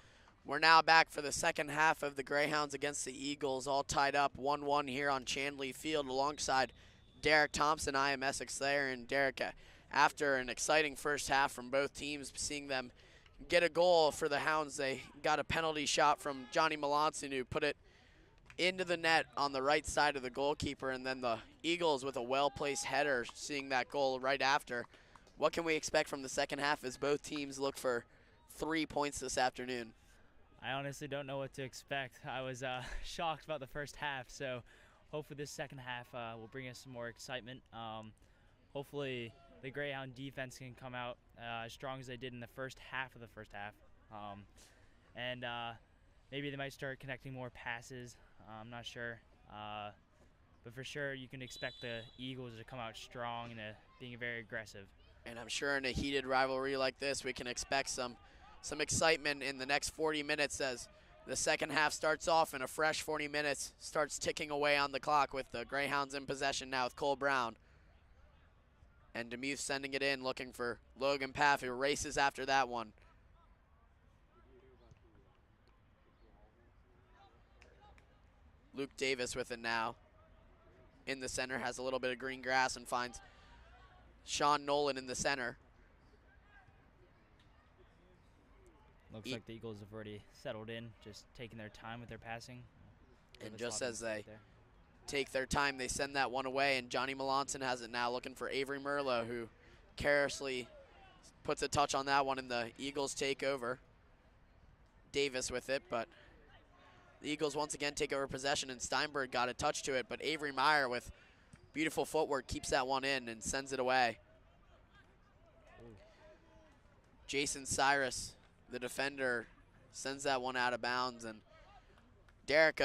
we're now back for the second half of the Greyhounds against the Eagles, all tied up 1-1 here on Chandley Field alongside Derek Thompson. I am Essex Thayer, and Derek, after an exciting first half from both teams, seeing them get a goal for the Hounds, they got a penalty shot from Johnny Melanson who put it into the net on the right side of the goalkeeper, and then the Eagles with a well-placed header seeing that goal right after. What can we expect from the second half as both teams look for 3 points this afternoon? I honestly don't know what to expect. I was shocked about the first half, so hopefully this second half will bring us some more excitement. Hopefully the Greyhound defense can come out as strong as they did in the first half of the first half. And maybe they might start connecting more passes. I'm not sure. But for sure, you can expect the Eagles to come out strong and being very aggressive. And I'm sure in a heated rivalry like this, we can expect some excitement in the next 40 minutes as the second half starts off and a fresh 40 minutes starts ticking away on the clock with the Greyhounds in possession now with Cole Brown. And Demuth sending it in, looking for Logan Paff, who races after that one. Luke Davis with it now. In the center, has a little bit of green grass and finds Sean Nolan in the center. Looks like the Eagles have already settled in, just taking their time with their passing. And just as they take their time, they send that one away, and Johnny Melanson has it now, looking for Avery Merlot, who carelessly puts a touch on that one, and the Eagles take over. Davis with it, but the Eagles once again take over possession, and Steinberg got a touch to it, but Avery Meyer with beautiful footwork keeps that one in and sends it away. Ooh. Jason Cyrus, the defender, sends that one out of bounds. And Derek,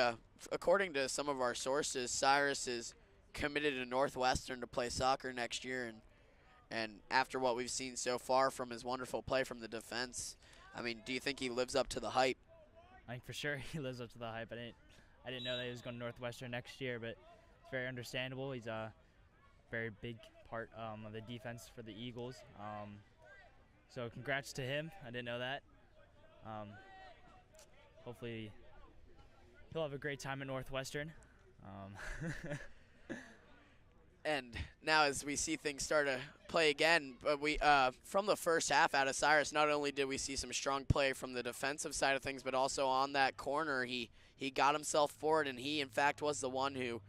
according to some of our sources, Cyrus is committed to Northwestern to play soccer next year. And after what we've seen so far from his wonderful play from the defense, I mean, do you think he lives up to the hype? I think for sure he lives up to the hype. I didn't know that he was going to Northwestern next year, but it's very understandable. He's a very big part of the defense for the Eagles. So congrats to him. I didn't know that. Hopefully he'll have a great time at Northwestern. And now as we see things start to play again, but we from the first half out of Cyrus, not only did we see some strong play from the defensive side of things, but also on that corner he got himself forward, and he in fact was the one who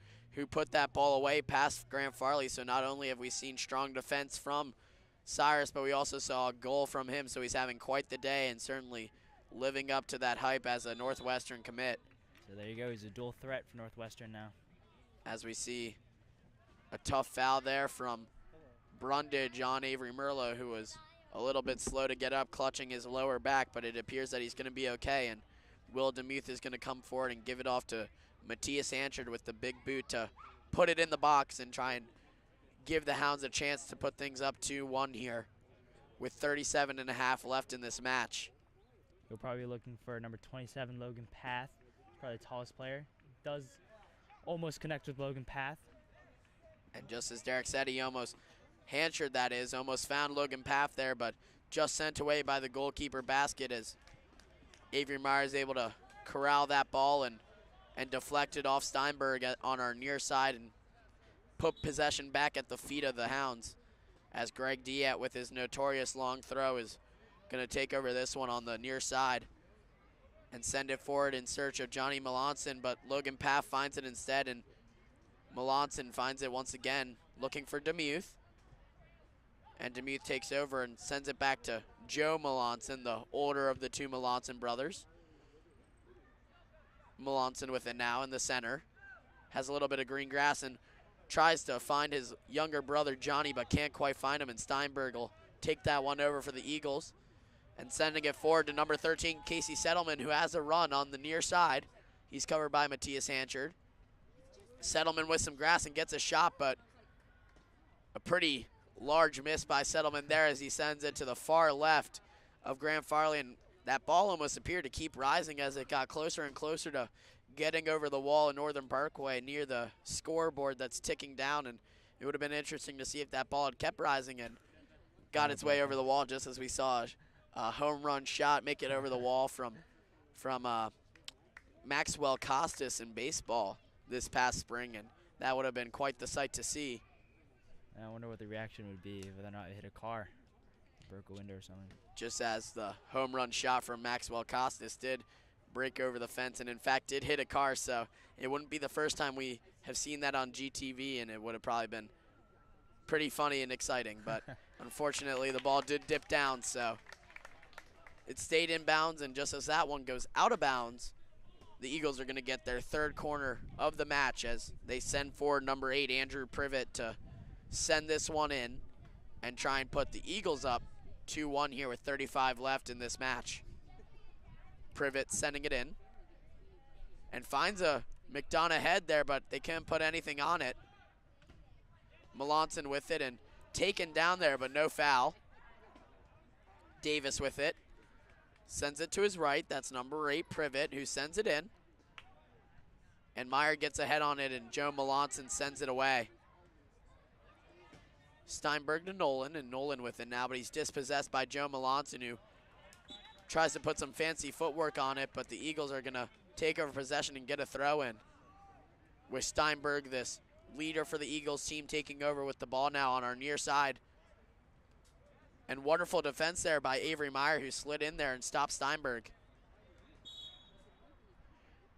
put that ball away past Grant Farley. So not only have we seen strong defense from Cyrus, but we also saw a goal from him, so he's having quite the day and certainly living up to that hype as a Northwestern commit. So there you go, he's a dual threat for Northwestern now. As we see a tough foul there from Brundage on Avery Merlot, who was a little bit slow to get up, clutching his lower back, but it appears that he's going to be okay, and Will Demuth is going to come forward and give it off to Matthias Anchard with the big boot to put it in the box and try and give the Hounds a chance to put things up 2-1 here with 37.5 left in this match. You'll probably be looking for number 27, Logan Path. He's probably the tallest player. Does almost connect with Logan Path. And just as Derek said, he almost, Hanchard that is, almost found Logan Path there, but just sent away by the goalkeeper basket as Avery Meyer is able to corral that ball and deflect it off Steinberg on our near side and put possession back at the feet of the Hounds, as Greg Diet with his notorious long throw is going to take over this one on the near side and send it forward in search of Johnny Melanson, but Logan Paff finds it instead, and Melanson finds it once again, looking for Demuth. And Demuth takes over and sends it back to Joe Melanson, the older of the two Melanson brothers. Melanson with it now in the center. Has a little bit of green grass and tries to find his younger brother Johnny, but can't quite find him, and Steinberg will take that one over for the Eagles. And sending it forward to number 13, Casey Settleman, who has a run on the near side. He's covered by Matthias Hanchard. Settleman with some grass and gets a shot, but a pretty large miss by Settleman there as he sends it to the far left of Grant Farley, and that ball almost appeared to keep rising as it got closer and closer to getting over the wall in Northern Parkway near the scoreboard that's ticking down, and it would have been interesting to see if that ball had kept rising and got its way over the wall, just as we saw a home run shot, make it over the wall from Maxwell Costas in baseball this past spring, and that would have been quite the sight to see. I wonder what the reaction would be whether or not it hit a car, broke a window or something. Just as the home run shot from Maxwell Costas did break over the fence and in fact did hit a car, so it wouldn't be the first time we have seen that on GTV, and it would have probably been pretty funny and exciting, but unfortunately the ball did dip down, so it stayed in bounds, and just as that one goes out of bounds, the Eagles are going to get their third corner of the match as they send forward number 8, Andrew Privet, to send this one in and try and put the Eagles up 2-1 here with 35 left in this match. Privet sending it in and finds a McDonogh head there, but they can't put anything on it. Melanson with it and taken down there, but no foul. Davis with it. Sends it to his right. That's number 8, Privet, who sends it in. And Meyer gets a head on it, and Joe Melanson sends it away. Steinberg to Nolan, and Nolan with it now, but he's dispossessed by Joe Melanson, who tries to put some fancy footwork on it, but the Eagles are going to take over possession and get a throw in. With Steinberg, this leader for the Eagles team, taking over with the ball now on our near side. And wonderful defense there by Avery Meyer, who slid in there and stopped Steinberg.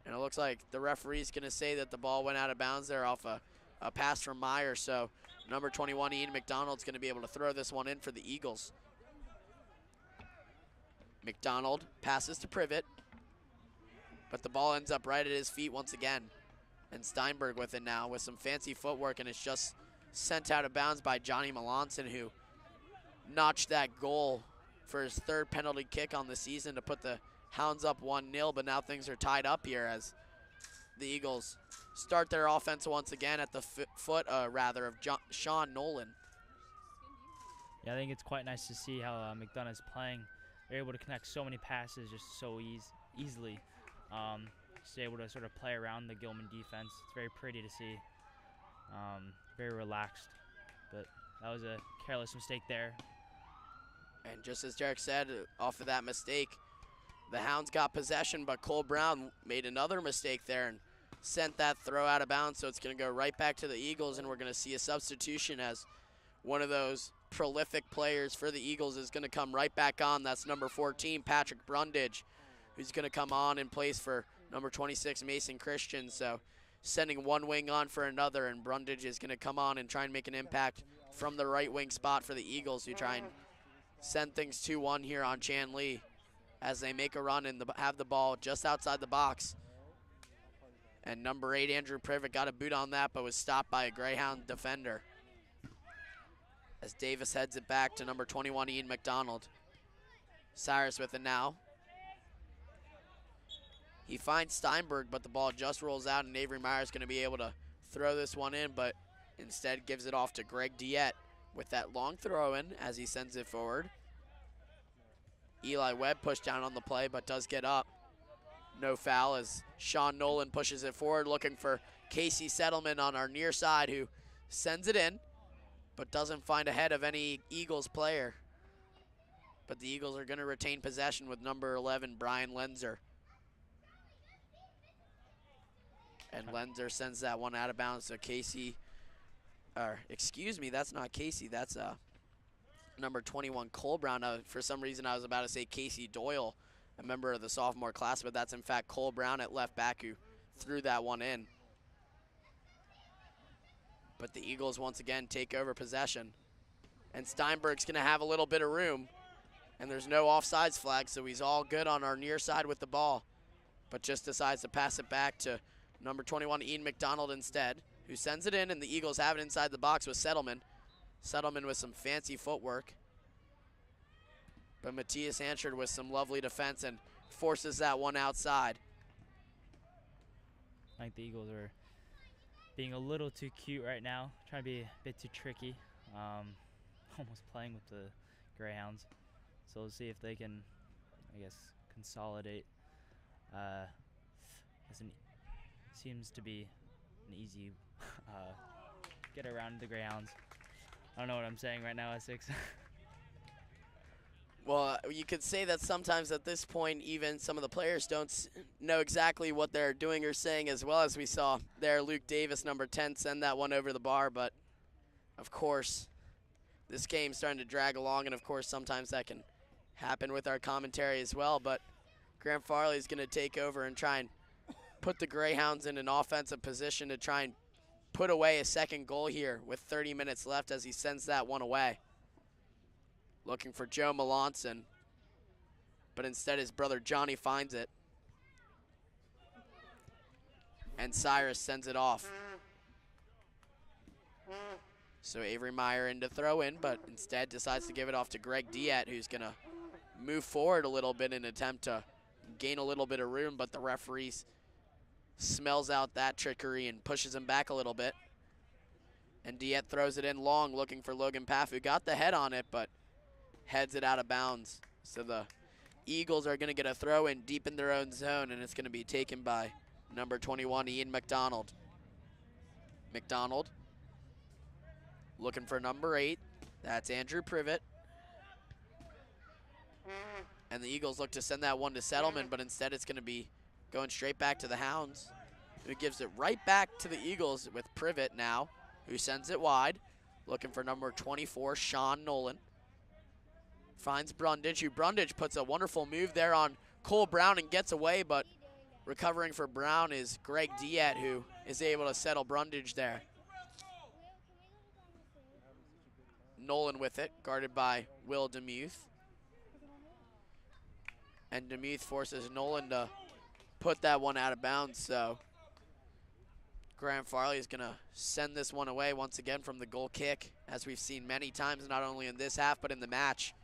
And it looks like the referee's going to say that the ball went out of bounds there off a pass from Meyer. So number 21, Ian McDonald's going to be able to throw this one in for the Eagles. McDonald passes to Privet, but the ball ends up right at his feet once again. And Steinberg with it now with some fancy footwork, and it's just sent out of bounds by Johnny Melanson, who notched that goal for his third penalty kick on the season to put the Hounds up 1-0, but now things are tied up here as the Eagles start their offense once again at the foot of Sean Nolan. Yeah, I think it's quite nice to see how McDonogh is playing. They're able to connect so many passes just so easily. Just able to sort of play around the Gilman defense. It's very pretty to see. Very relaxed, but that was a careless mistake there. And just as Derek said, off of that mistake, the Hounds got possession, but Cole Brown made another mistake there and sent that throw out of bounds, so it's going to go right back to the Eagles, and we're going to see a substitution as one of those prolific players for the Eagles is going to come right back on. That's number 14, Patrick Brundage, who's going to come on in place for number 26, Mason Christian. So sending one wing on for another, and Brundage is going to come on and try and make an impact from the right wing spot for the Eagles, who try and send things 2-1 here on Chan Lee as they make a run and have the ball just outside the box. And number 8, Andrew Privet, got a boot on that, but was stopped by a Greyhound defender. As Davis heads it back to number 21, Ian McDonald. Cyrus with it now. He finds Steinberg, but the ball just rolls out, and Avery Meyer is going to be able to throw this one in, but instead gives it off to Greg Diet with that long throw in as he sends it forward. Eli Webb pushed down on the play, but does get up. No foul as Sean Nolan pushes it forward, looking for Casey Settleman on our near side, who sends it in, but doesn't find a head of any Eagles player. But the Eagles are going to retain possession with number 11, Brian Lenzer. And Lenzer sends that one out of bounds, so Casey, or excuse me, that's not Casey, that's number 21, Cole Brown. For some reason I was about to say Casey Doyle, a member of the sophomore class, but that's in fact Cole Brown at left back who threw that one in. But the Eagles once again take over possession. And Steinberg's gonna have a little bit of room, and there's no offsides flag, so he's all good on our near side with the ball, but just decides to pass it back to number 21, Ian McDonald instead, who sends it in, and the Eagles have it inside the box with Settleman. Settleman with some fancy footwork. But Matthias Anchard with some lovely defense and forces that one outside. I think the Eagles are being a little too cute right now, trying to be a bit too tricky. Almost playing with the Greyhounds. So we'll see if they can, I guess, consolidate. Seems to be an easy get around the Greyhounds. I don't know what I'm saying right now, Essex. Well, you could say that sometimes at this point, even some of the players don't know exactly what they're doing or saying, as well as we saw there Luke Davis, number 10, send that one over the bar. But, of course, this game's starting to drag along, and, of course, sometimes that can happen with our commentary as well. But Grant Farley's going to take over and try and put the Greyhounds in an offensive position to try and put away a second goal here with 30 minutes left as he sends that one away. Looking for Joe Melanson, but instead his brother Johnny finds it. And Cyrus sends it off. So Avery Meyer in to throw in, but instead decides to give it off to Greg Diet, who's gonna move forward a little bit in an attempt to gain a little bit of room, but the referee smells out that trickery and pushes him back a little bit. And Diet throws it in long, looking for Logan Paff, who got the head on it, but heads it out of bounds. So the Eagles are going to get a throw in deep in their own zone, and it's going to be taken by number 21, Ian McDonogh. McDonogh looking for number 8. That's Andrew Privet. And the Eagles look to send that one to Settlement, but instead it's going to be going straight back to the Hounds, who gives it right back to the Eagles with Privet now, who sends it wide, looking for number 24, Sean Nolan. Finds Brundage, who Brundage puts a wonderful move there on Cole Brown and gets away, but recovering for Brown is Greg Diet, who is able to settle Brundage there. Nolan with it, guarded by Will Demuth. And Demuth forces Nolan to put that one out of bounds, so Grant Farley is going to send this one away once again from the goal kick, as we've seen many times, not only in this half but in the match,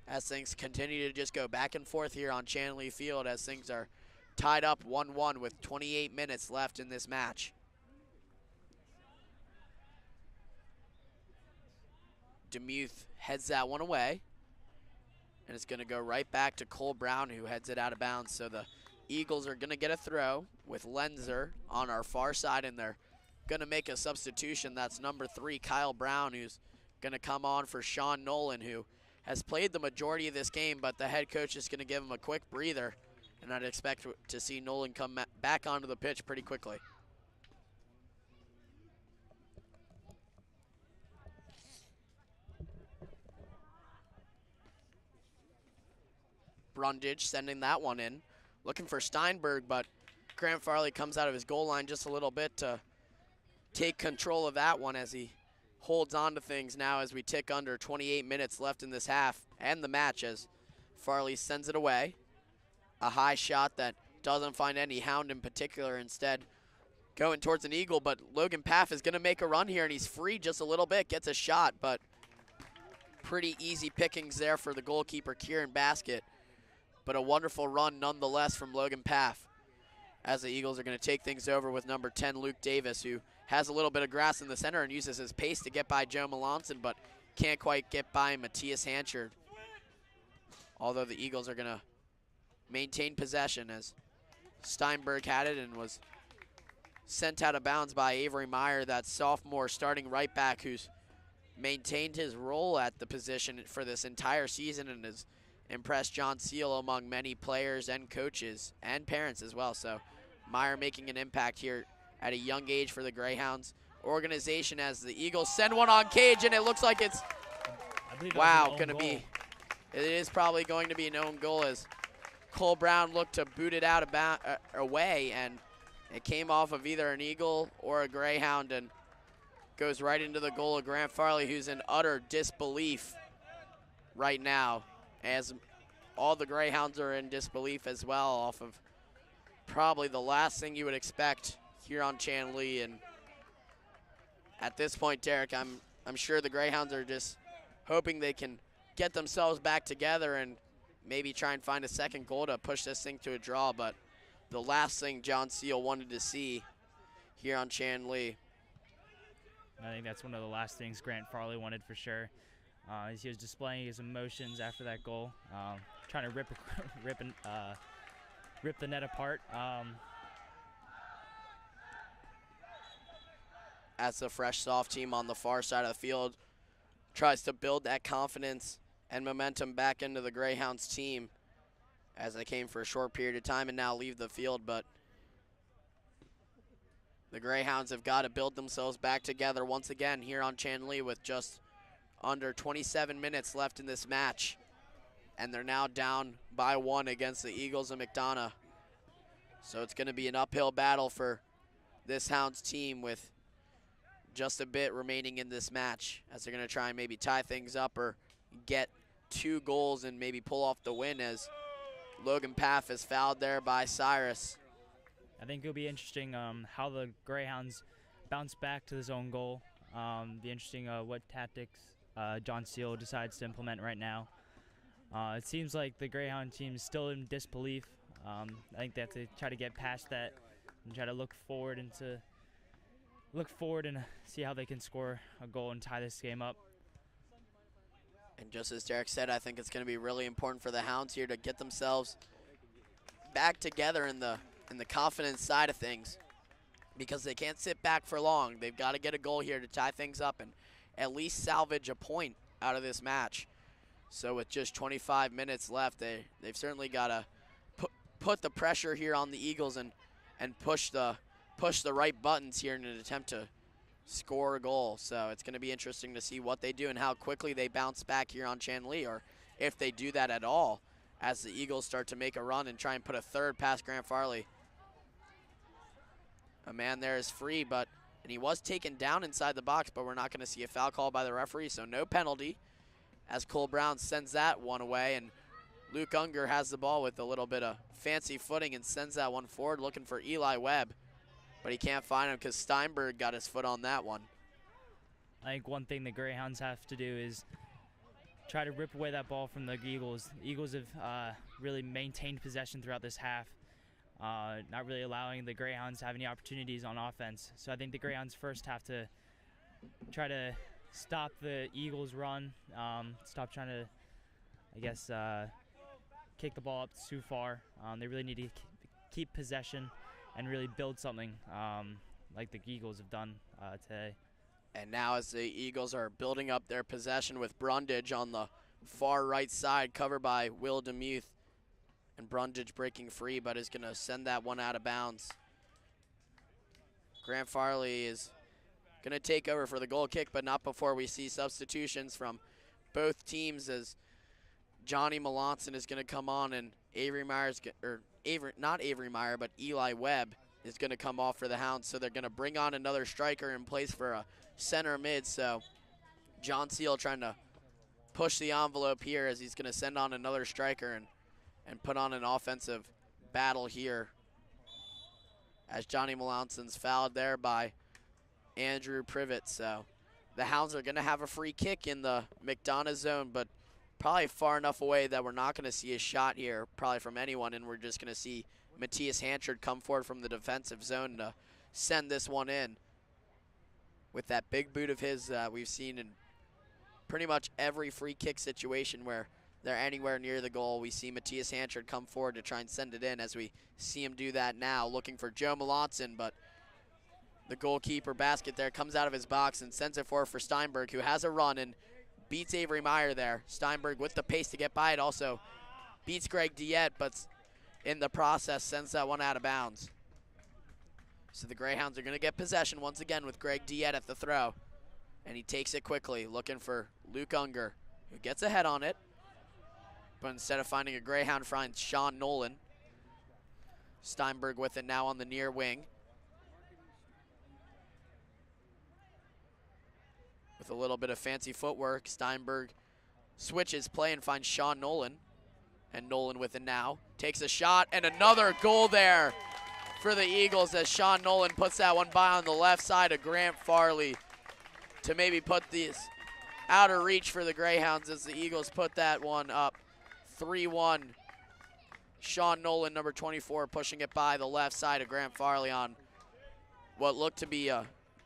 as things continue to just go back and forth here on Chanley Field, as things are tied up 1-1 with 28 minutes left in this match. Demuth heads that one away, and it's going to go right back to Cole Brown, who heads it out of bounds. So the Eagles are going to get a throw with Lenzer on our far side, and they're going to make a substitution. That's number 3, Kyle Brown, who's going to come on for Sean Nolan, who has played the majority of this game, but the head coach is going to give him a quick breather, and I'd expect to see Nolan come back onto the pitch pretty quickly. Brundage sending that one in, looking for Steinberg, but Grant Farley comes out of his goal line just a little bit to take control of that one, as he holds on to things now as we tick under 28 minutes left in this half and the match, as Farley sends it away. A high shot that doesn't find any Hound in particular, instead going towards an Eagle, but Logan Paff is going to make a run here, and he's free just a little bit, gets a shot, but pretty easy pickings there for the goalkeeper, Kieran Baskett. But a wonderful run nonetheless from Logan Paff, as the Eagles are going to take things over with number 10, Luke Davis, who has a little bit of grass in the center and uses his pace to get by Joe Melanson, but can't quite get by Matthias Hanchard. Although the Eagles are going to maintain possession, as Steinberg had it and was sent out of bounds by Avery Meyer, that sophomore starting right back, who's maintained his role at the position for this entire season and has impressed John Seal among many players and coaches and parents as well. So Meyer making an impact here at a young age for the Greyhounds organization, as the Eagles send one on cage, and it looks like it's, wow, going to be, it is probably going to be an own goal, as Cole Brown looked to boot it out away, and it came off of either an Eagle or a Greyhound and goes right into the goal of Grant Farley, who's in utter disbelief right now, as all the Greyhounds are in disbelief as well, off of probably the last thing you would expect here on Chanley. And at this point, Derek, I'm sure the Greyhounds are just hoping they can get themselves back together and maybe try and find a second goal to push this thing to a draw. But the last thing John Seal wanted to see here on Chanley. I think that's one of the last things Grant Farley wanted for sure. He was displaying his emotions after that goal, trying to rip the net apart. As the fresh soft team on the far side of the field tries to build that confidence and momentum back into the Greyhounds team as they came for a short period of time and now leave the field. But the Greyhounds have got to build themselves back together once again here on Chantilly with just under 27 minutes left in this match. And they're now down by 1 against the Eagles of McDonogh. So it's going to be an uphill battle for this Hounds team with just a bit remaining in this match, as they're going to try and maybe tie things up or get 2 goals and maybe pull off the win, as Logan Paff is fouled there by Cyrus. I think it'll be interesting how the Greyhounds bounce back to the zone goal. Be interesting what tactics John Seal decides to implement right now. It seems like the Greyhound team is still in disbelief. I think they have to try to get past that and try to look forward and see how they can score a goal and tie this game up. And just as Derek said, I think it's going to be really important for the Hounds here to get themselves back together in the confidence side of things, because they can't sit back for long. They've got to get a goal here to tie things up and at least salvage a point out of this match. So with just 25 minutes left, they've certainly got to put the pressure here on the Eagles and push the right buttons here in an attempt to score a goal. So it's going to be interesting to see what they do and how quickly they bounce back here on Chantilly, or if they do that at all, as the Eagles start to make a run and try and put a third past Grant Farley. A man there is free, and he was taken down inside the box, but we're not going to see a foul call by the referee, so no penalty, as Cole Brown sends that one away, and Luke Unger has the ball with a little bit of fancy footing and sends that one forward looking for Eli Webb, but he can't find him because Steinberg got his foot on that one. I think one thing the Greyhounds have to do is try to rip away that ball from the Eagles. The Eagles have really maintained possession throughout this half, not really allowing the Greyhounds to have any opportunities on offense. So I think the Greyhounds first have to try to stop the Eagles' run, stop trying to, kick the ball up too far. They really need to keep possession and really build something like the Eagles have done today. And now as the Eagles are building up their possession with Brundage on the far right side, covered by Will Demuth, and Brundage breaking free, but is going to send that one out of bounds. Grant Farley is going to take over for the goal kick, but not before we see substitutions from both teams, as Johnny Melanson is going to come on, and Eli Webb is going to come off for the Hounds. So they're going to bring on another striker in place for a center mid. So John Seal trying to push the envelope here, as he's going to send on another striker and put on an offensive battle here, as Johnny Melanson's fouled there by Andrew Privet. So the Hounds are going to have a free kick in the McDonogh zone, but probably far enough away that we're not going to see a shot here probably from anyone, and we're just going to see Matthias Hanchard come forward from the defensive zone to send this one in. With that big boot of his, we've seen in pretty much every free kick situation where they're anywhere near the goal, we see Matthias Hanchard come forward to try and send it in, as we see him do that now, looking for Joe Melanson, but the goalkeeper basket there comes out of his box and sends it forward for Steinberg, who has a run and beats Avery Meyer there. Steinberg with the pace to get by it, also beats Greg Diet, but in the process sends that one out of bounds. So the Greyhounds are going to get possession once again with Greg Diet at the throw, and he takes it quickly, looking for Luke Unger, who gets ahead on it, but instead of finding a Greyhound, finds Sean Nolan. Steinberg with it now on the near wing, with a little bit of fancy footwork. Steinberg switches play and finds Sean Nolan. And Nolan with it now. Takes a shot, and another goal there for the Eagles, as Sean Nolan puts that one by on the left side of Grant Farley to maybe put this out of reach for the Greyhounds, as the Eagles put that one up 3-1. Sean Nolan, number 24, pushing it by the left side of Grant Farley on what looked to be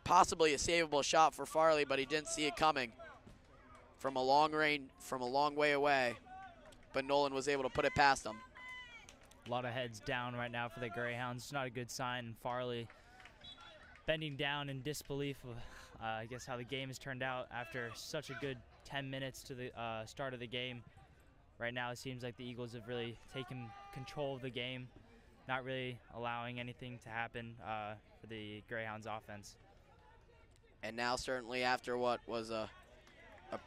possibly a savable shot for Farley, but he didn't see it coming from a long way away. But Nolan was able to put it past him. A lot of heads down right now for the Greyhounds. It's not a good sign. Farley bending down in disbelief of, how the game has turned out after such a good 10 minutes to the start of the game. Right now it seems like the Eagles have really taken control of the game, not really allowing anything to happen for the Greyhounds offense. And now certainly after what was a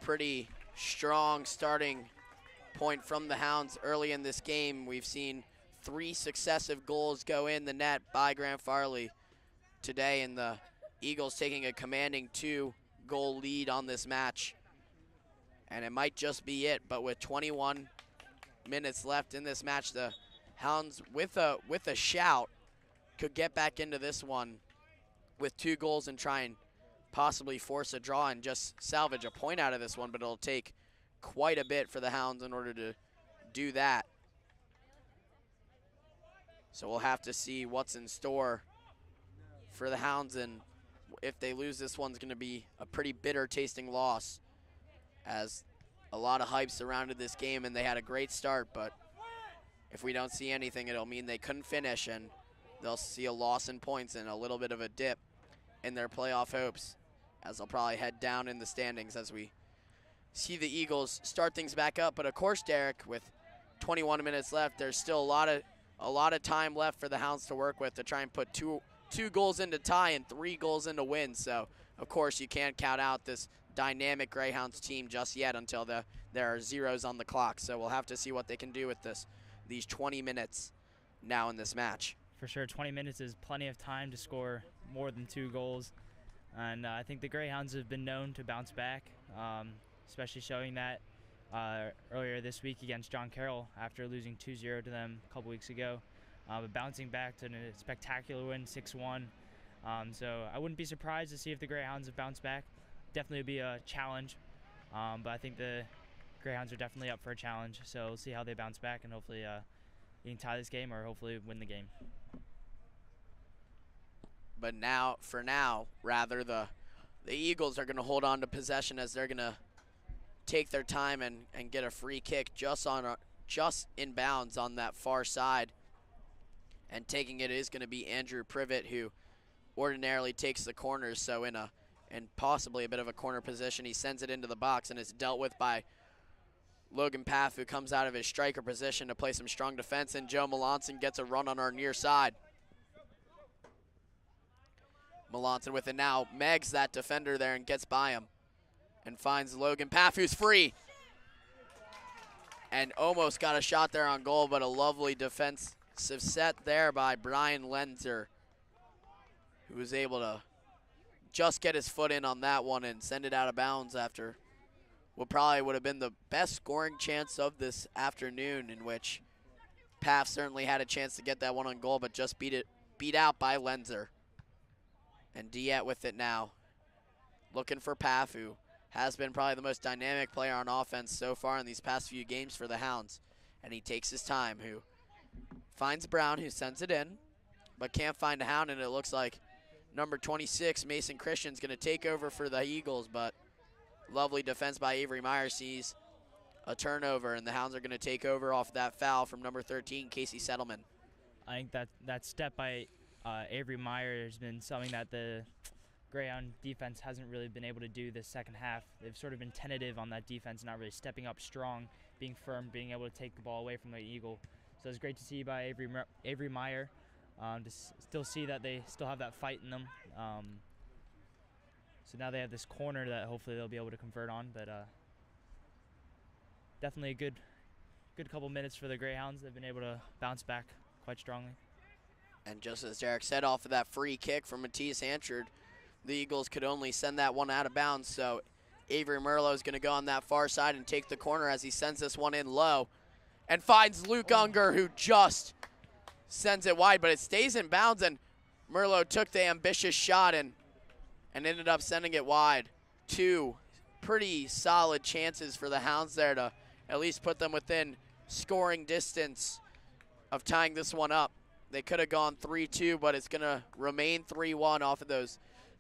pretty strong starting point from the Hounds early in this game, we've seen 3 successive goals go in the net by Grant Farley today, and the Eagles taking a commanding 2-goal lead on this match. And it might just be it, but with 21 minutes left in this match, the Hounds, with a shout, could get back into this one with 2 goals and try and possibly force a draw and just salvage a point out of this one, but it'll take quite a bit for the Hounds in order to do that. So we'll have to see what's in store for the Hounds, and if they lose this one's going to be a pretty bitter tasting loss, as a lot of hype surrounded this game and they had a great start, but if we don't see anything, it'll mean they couldn't finish and they'll see a loss in points and a little bit of a dip in their playoff hopes, as they'll probably head down in the standings as we see the Eagles start things back up. But of course, Derek, with 21 minutes left, there's still a lot of time left for the Hounds to work with to try and put two goals into tie and 3 goals into win. So of course you can't count out this dynamic Greyhounds team just yet until there are zeros on the clock. So we'll have to see what they can do with these 20 minutes now in this match. For sure, 20 minutes is plenty of time to score more than 2 goals. And I think the Greyhounds have been known to bounce back, especially showing that earlier this week against John Carroll after losing 2-0 to them a couple weeks ago. But bouncing back to a spectacular win, 6-1. So I wouldn't be surprised to see if the Greyhounds have bounced back. Definitely be a challenge, but I think the Greyhounds are definitely up for a challenge. So we'll see how they bounce back, and hopefully you can tie this game or hopefully win the game. But for now, the Eagles are going to hold on to possession, as they're going to take their time and get a free kick just in bounds on that far side. And taking it is going to be Andrew Privet, who ordinarily takes the corners. So in possibly a bit of a corner position, he sends it into the box, and it's dealt with by Logan Paff, who comes out of his striker position to play some strong defense, and Joe Melanson gets a run on our near side. Melanson with it now, Megs that defender there and gets by him and finds Logan Paff, who's free. And almost got a shot there on goal, but a lovely defensive set there by Brian Lenzer, who was able to just get his foot in on that one and send it out of bounds after what probably would have been the best scoring chance of this afternoon, in which Paff certainly had a chance to get that one on goal, but just beat out by Lenzer. And Diet with it now, looking for Paff, who has been probably the most dynamic player on offense so far in these past few games for the Hounds. And he takes his time, who finds Brown, who sends it in, but can't find a Hound, and it looks like number 26, Mason Christian's going to take over for the Eagles, but lovely defense by Avery Meyer sees a turnover, and the Hounds are going to take over off that foul from number 13, Casey Settleman. I think that step by Avery Meyer has been something that the Greyhound defense hasn't really been able to do this second half. They've sort of been tentative on that defense, not really stepping up strong, being firm, being able to take the ball away from the Eagle. So it's great to see by Avery Meyer, to still see that they still have that fight in them. So now they have this corner that hopefully they'll be able to convert on, but definitely a good couple minutes for the Greyhounds. They've been able to bounce back quite strongly. And just as Derek said, off of that free kick from Matthias Hanchard, the Eagles could only send that one out of bounds. So Avery Merlot is going to go on that far side and take the corner as he sends this one in low and finds Luke Unger, who just sends it wide, but it stays in bounds, and Merlot took the ambitious shot and ended up sending it wide. 2 pretty solid chances for the Hounds there to at least put them within scoring distance of tying this one up. They could have gone 3-2, but it's going to remain 3-1 off of those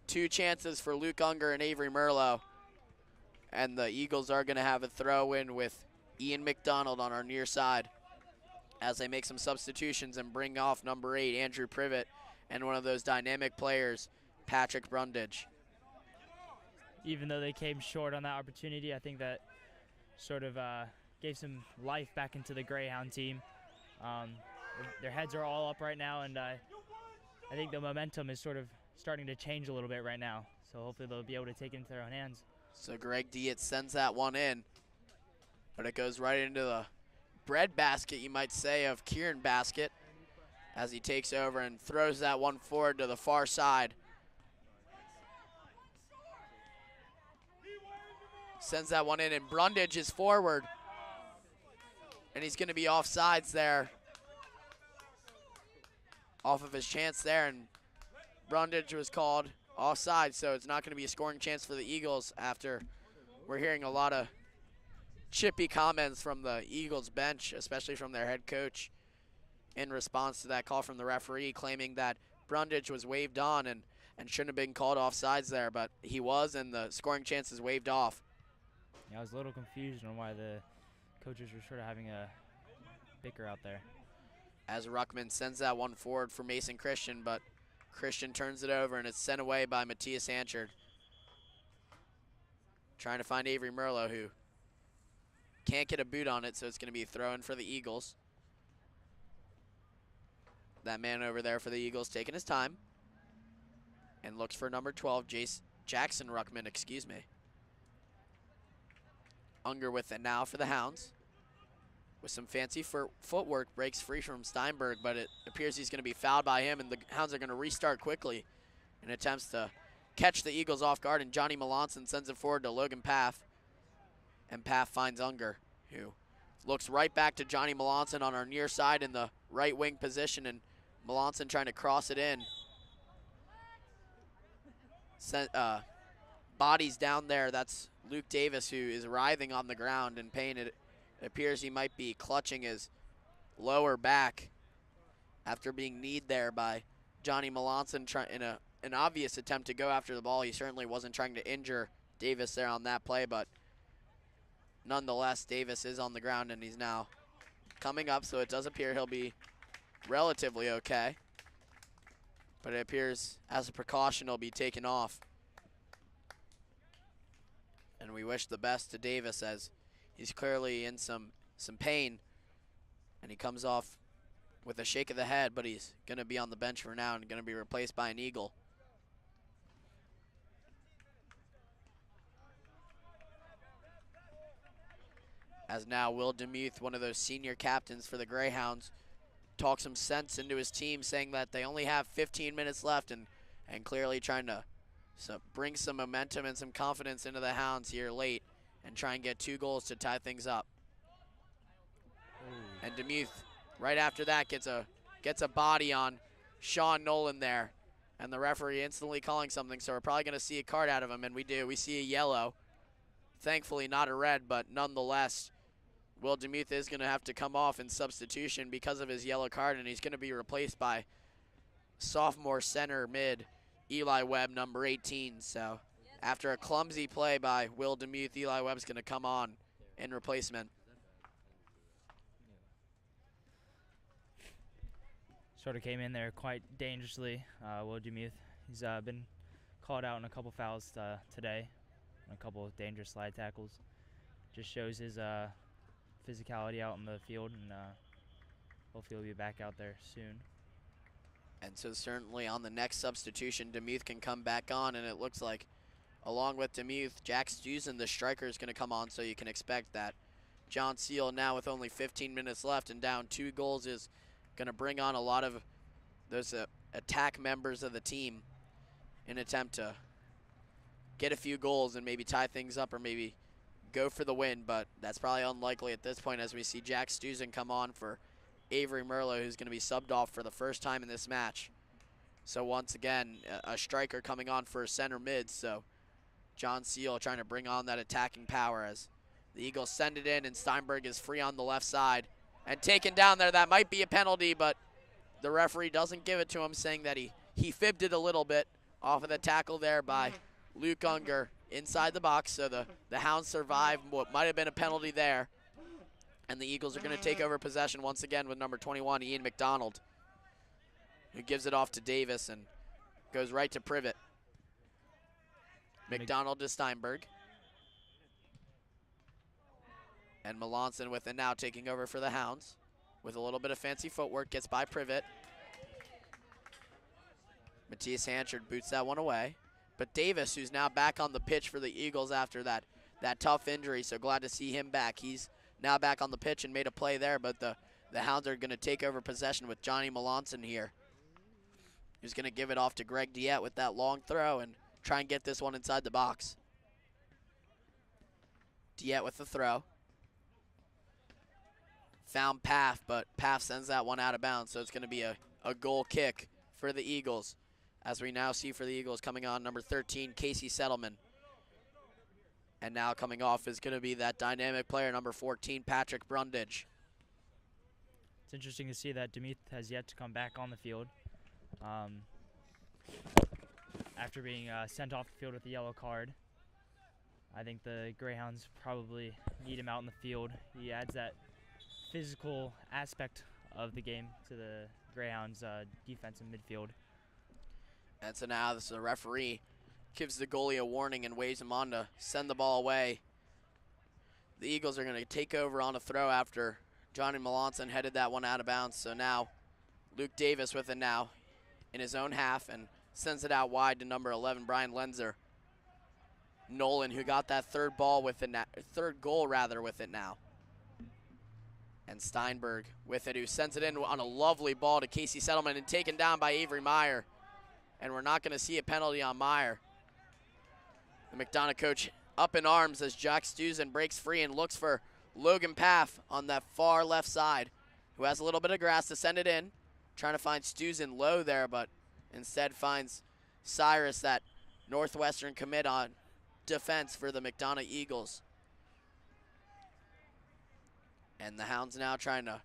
2 chances for Luke Unger and Avery Merlot. And the Eagles are going to have a throw-in with Ian McDonogh on our near side as they make some substitutions and bring off number 8, Andrew Privet, and one of those dynamic players, Patrick Brundage. even though they came short on that opportunity, I think that sort of gave some life back into the Greyhound team. Their heads are all up right now, and I think the momentum is sort of starting to change a little bit right now. So hopefully they'll be able to take it into their own hands. So Greg Dietz sends that one in, but it goes right into the bread basket, you might say, of Kieran Basket as he takes over and throws that one forward to the far side. Sends that one in, and Brundage is forward, and he's going to be offsides there. Off of his chance there, and Brundage was called offside, so it's not going to be a scoring chance for the Eagles after we're hearing a lot of chippy comments from the Eagles bench, especially from their head coach, in response to that call from the referee claiming that Brundage was waved on and shouldn't have been called offsides there, but he was, and the scoring chance is waved off. Yeah, I was a little confused on why the coaches were sort of having a bicker out there. As Ruckman sends that one forward for Mason Christian, but Christian turns it over, and it's sent away by Matthias Anchard. Trying to find Avery Merlo, who can't get a boot on it, so it's going to be thrown for the Eagles. That man over there for the Eagles taking his time and looks for number 12, Jackson Ruckman, excuse me. Unger with it now for the Hounds. With some fancy footwork, breaks free from Steinberg, but it appears he's going to be fouled by him, and the Hounds are going to restart quickly in attempts to catch the Eagles off guard, and Johnny Melanson sends it forward to Logan Paff, and Paff finds Unger, who looks right back to Johnny Melanson on our near side in the right wing position, and Melanson trying to cross it in. Bodies down there, that's Luke Davis, who is writhing on the ground in pain. It appears he might be clutching his lower back after being kneed there by Johnny Melanson in an obvious attempt to go after the ball. He certainly wasn't trying to injure Davis there on that play, but nonetheless, Davis is on the ground, and he's now coming up, so it does appear he'll be relatively okay. But it appears, as a precaution, he'll be taken off. And we wish the best to Davis, as he's clearly in some pain, and he comes off with a shake of the head, but he's going to be on the bench for now and going to be replaced by an Eagle. As now Will Demuth, one of those senior captains for the Greyhounds, talks some sense into his team, saying that they only have 15 minutes left, and clearly trying to bring some momentum and some confidence into the Hounds here late and try and get 2 goals to tie things up. Ooh. And Demuth, right after that, gets a body on Sean Nolan there, and the referee instantly calling something, so we're probably going to see a card out of him, and we do. We see a yellow. Thankfully not a red, but nonetheless, Will Demuth is going to have to come off in substitution because of his yellow card, and he's going to be replaced by sophomore center mid Eli Webb, number 18. So after a clumsy play by Will Demuth, Eli Webb's going to come on in replacement. Sort of came in there quite dangerously, Will Demuth. He's been called out on a couple fouls today, on a couple of dangerous slide tackles. Just shows his physicality out in the field, and hopefully he'll be back out there soon. And so certainly on the next substitution, Demuth can come back on, and it looks like along with Demuth, Jack Stuzen, the striker, is going to come on, so you can expect that. John Seal now with only 15 minutes left and down 2 goals is going to bring on a lot of those attack members of the team in an attempt to get a few goals and maybe tie things up or maybe go for the win, but that's probably unlikely at this point as we see Jack Stuzen come on for Avery Merlo, who's going to be subbed off for the first time in this match. So once again, a striker coming on for center mid, so John Seal trying to bring on that attacking power as the Eagles send it in, and Steinberg is free on the left side and taken down there. That might be a penalty, but the referee doesn't give it to him, saying that he fibbed it a little bit off of the tackle there by Luke Unger inside the box, so the Hounds survive what might have been a penalty there. And the Eagles are going to take over possession once again with number 21, Ian McDonald, who gives it off to Davis and goes right to Privet. McDonogh to Steinberg. And Melanson with it now, taking over for the Hounds. With a little bit of fancy footwork, gets by Privet. Matthias Hanchard boots that one away. But Davis, who's now back on the pitch for the Eagles after that tough injury, so glad to see him back. He's now back on the pitch and made a play there, but the Hounds are going to take over possession with Johnny Melanson here. He's going to give it off to Greg Diet with that long throw and try and get this one inside the box. Diet with the throw. Found Paff, but Paff sends that one out of bounds, so it's going to be a goal kick for the Eagles. As we now see for the Eagles coming on, number 13, Casey Settleman. And now coming off is going to be that dynamic player, number 14, Patrick Brundage. It's interesting to see that Demuth has yet to come back on the field. After being sent off the field with a yellow card. I think the Greyhounds probably need him out in the field. He adds that physical aspect of the game to the Greyhounds' defense and midfield. And so now the referee gives the goalie a warning and waves him on to send the ball away. The Eagles are going to take over on a throw after Johnny Melanson headed that one out of bounds. So now Luke Davis with it now in his own half and sends it out wide to number 11, Brian Lenzer. Nolan, who got that third goal with it now. And Steinberg with it, who sends it in on a lovely ball to Casey Settleman and taken down by Avery Meyer. And we're not going to see a penalty on Meyer. The McDonogh coach up in arms as Jack Stuzen breaks free and looks for Logan Paff on that far left side, who has a little bit of grass to send it in. Trying to find Stuzen low there, but instead finds Cyrus, that Northwestern commit, on defense for the McDonogh Eagles. And the Hounds now trying to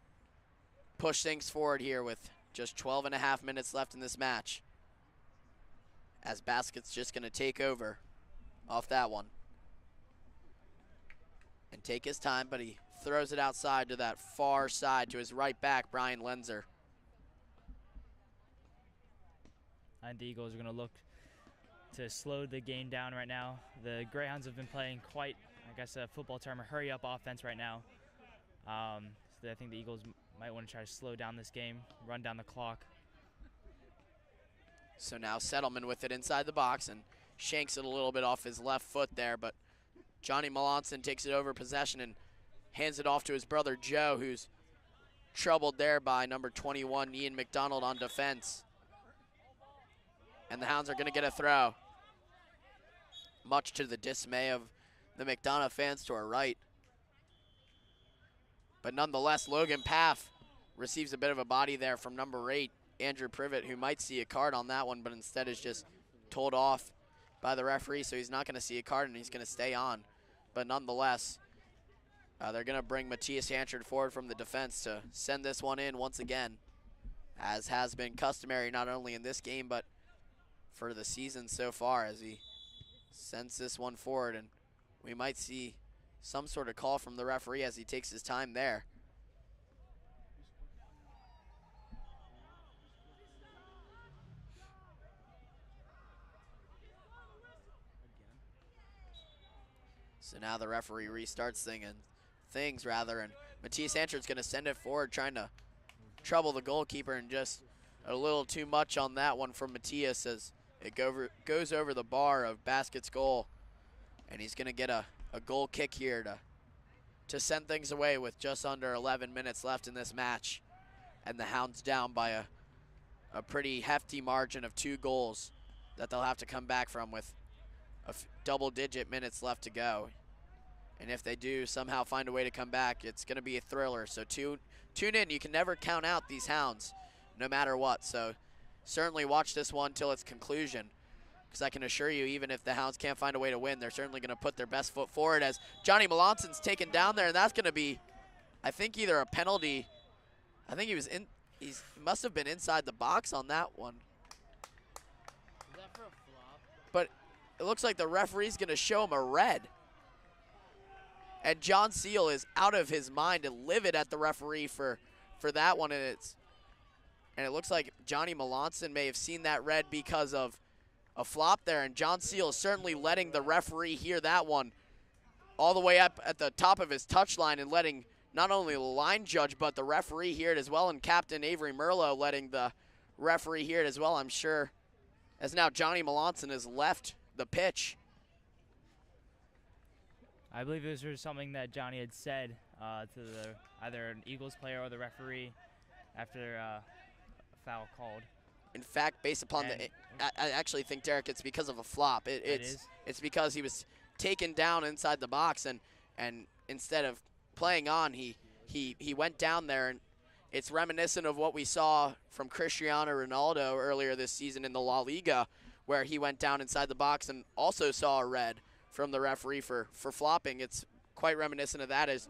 push things forward here with just 12.5 minutes left in this match. As Baskett's just going to take over off that one. And take his time, but he throws it outside to that far side to his right back, Brian Lenzer. And the Eagles are going to look to slow the game down right now. The Greyhounds have been playing quite, I guess a football term, a hurry-up offense right now. So I think the Eagles might want to try to slow down this game, run down the clock. So now Settleman with it inside the box and shanks it a little bit off his left foot there, but Johnny Melanson takes it over possession and hands it off to his brother Joe, who's troubled there by number 21, Ian McDonald, on defense. And the Hounds are going to get a throw, much to the dismay of the McDonogh fans to our right. But nonetheless, Logan Paff receives a bit of a body there from number 8, Andrew Privet, who might see a card on that one, but instead is just told off by the referee, so he's not going to see a card and he's going to stay on. But nonetheless, they're going to bring Matthias Hanchard forward from the defense to send this one in once again, as has been customary not only in this game but for the season so far, as he sends this one forward. And we might see some sort of call from the referee as he takes his time there. So now the referee restarts things, and Matthias Hanchard's going to send it forward, trying to trouble the goalkeeper, and just a little too much on that one from Matthias as it goes over the bar of Baskett's goal. And he's going to get a goal kick here to send things away with just under 11 minutes left in this match. And the Hounds down by a pretty hefty margin of 2 goals that they'll have to come back from with double-digit minutes left to go. And if they do somehow find a way to come back, it's going to be a thriller. So tune in. You can never count out these Hounds, no matter what. So certainly watch this one till its conclusion, because I can assure you, even if the Hounds can't find a way to win, they're certainly going to put their best foot forward, as Johnny Melanson's taken down there, and that's going to be, I think, either a penalty. I think he must have been inside the box on that one. Is that for a flop? But it looks like the referee's going to show him a red. And John Seal is out of his mind and livid at the referee for that one. And it looks like Johnny Melanson may have seen that red because of a flop there, and John Seal is certainly letting the referee hear that one all the way up at the top of his touch line and letting not only the line judge but the referee hear it as well, and Captain Avery Merlot letting the referee hear it as well, I'm sure, as now Johnny Melanson has left the pitch. I believe this was something that Johnny had said to either an Eagles player or the referee after a foul called. In fact, based upon I actually think, Derek, it's because of a flop. It's because he was taken down inside the box, and instead of playing on, he went down there, and it's reminiscent of what we saw from Cristiano Ronaldo earlier this season in the La Liga, where he went down inside the box and also saw a red from the referee for flopping. It's quite reminiscent of that, as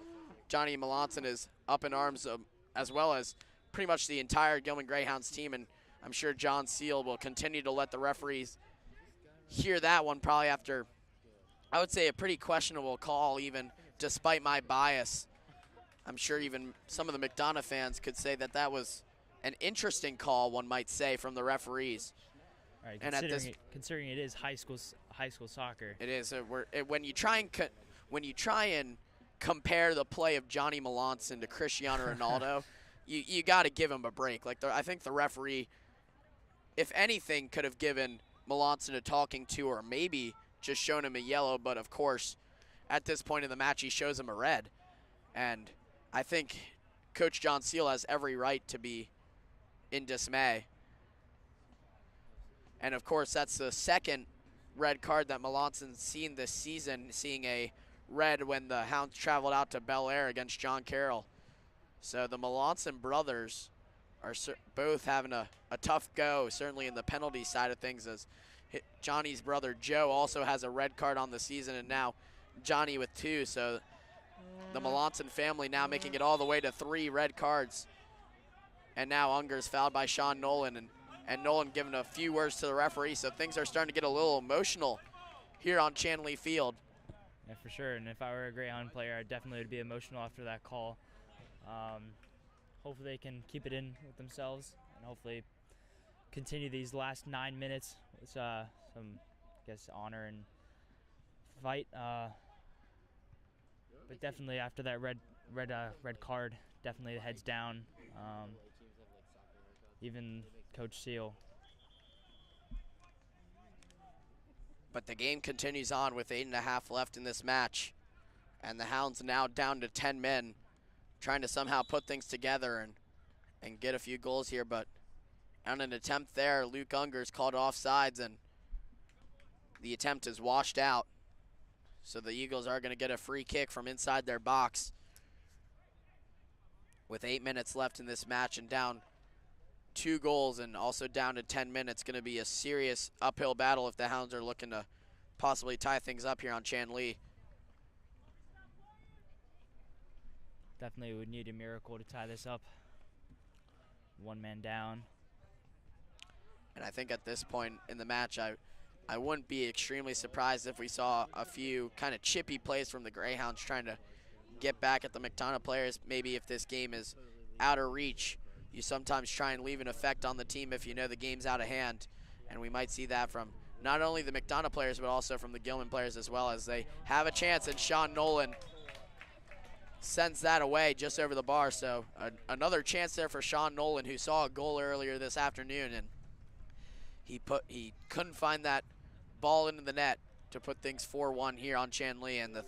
Johnny Melanson is up in arms, as well as pretty much the entire Gilman Greyhounds team, and I'm sure John Seal will continue to let the referees hear that one, probably after, I would say, a pretty questionable call, even despite my bias. I'm sure even some of the McDonogh fans could say that that was an interesting call, one might say, from the referees. Right, and considering it is high school soccer. It is. When you try and compare the play of Johnny Melanson to Cristiano Ronaldo, you got to give him a break. Like I think the referee, if anything, could have given Melanson a talking to, or maybe just shown him a yellow. But of course, at this point in the match, he shows him a red, and I think Coach John Seal has every right to be in dismay. And of course, that's the second red card that Melanson's seen this season, seeing a red when the Hounds traveled out to Bel Air against John Carroll. So the Melanson brothers are both having a tough go, certainly in the penalty side of things, as Johnny's brother Joe also has a red card on the season, and now Johnny with 2. So the Melanson family now making it all the way to 3 red cards. And now Unger's fouled by Sean Nolan, and Nolan giving a few words to the referee, so things are starting to get a little emotional here on Chanley Field. Yeah, for sure, and if I were a Greyhound player, I definitely would be emotional after that call. Hopefully they can keep it in with themselves, and hopefully continue these last 9 minutes with some, I guess, honor and fight. But definitely after that red card, definitely the heads down. Even Coach Seal. But the game continues on with 8.5 left in this match, and the Hounds now down to 10 men, trying to somehow put things together and get a few goals here. But on an attempt there, Luke Unger's called offsides, and the attempt is washed out. So the Eagles are going to get a free kick from inside their box with 8 minutes left in this match, and down 2 goals and also down to 10 minutes. Going to be a serious uphill battle if the Hounds are looking to possibly tie things up here on Chanley. Definitely would need a miracle to tie this up. 1 man down. And I think at this point in the match, I wouldn't be extremely surprised if we saw a few kind of chippy plays from the Greyhounds trying to get back at the McDonogh players. Maybe if this game is out of reach, you sometimes try and leave an effect on the team if you know the game's out of hand. And we might see that from not only the McDonogh players, but also from the Gilman players as well, as they have a chance. And Sean Nolan sends that away just over the bar. So another chance there for Sean Nolan, who saw a goal earlier this afternoon, and he couldn't find that ball into the net to put things 4-1 here on Chanley, and the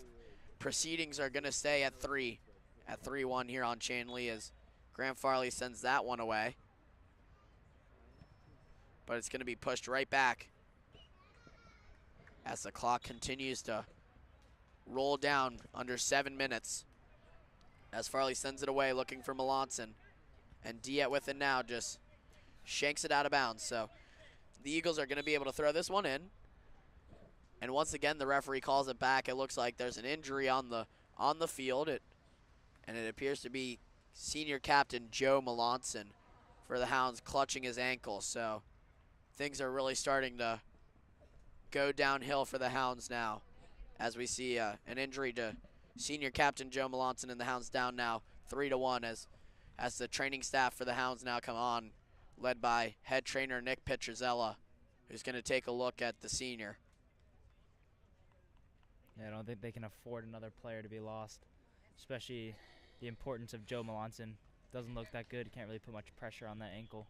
proceedings are going to stay at 3-1 here on Chanley, as Graham Farley sends that one away. But it's going to be pushed right back as the clock continues to roll down under 7 minutes. As Farley sends it away, looking for Melanson. And Diet with it now, just shanks it out of bounds. So the Eagles are going to be able to throw this one in. And once again, the referee calls it back. It looks like there's an injury on the field. And it appears to be senior captain Joe Melanson for the Hounds clutching his ankle. So things are really starting to go downhill for the Hounds now, as we see an injury to senior captain Joe Melanson, and the Hounds down now 3-1 as the training staff for the Hounds now come on, led by head trainer Nick Pietruzella. who's going to take a look at the senior. Yeah, I don't think they can afford another player to be lost, especially the importance of Joe Melanson. Doesn't look that good. Can't really put much pressure on that ankle.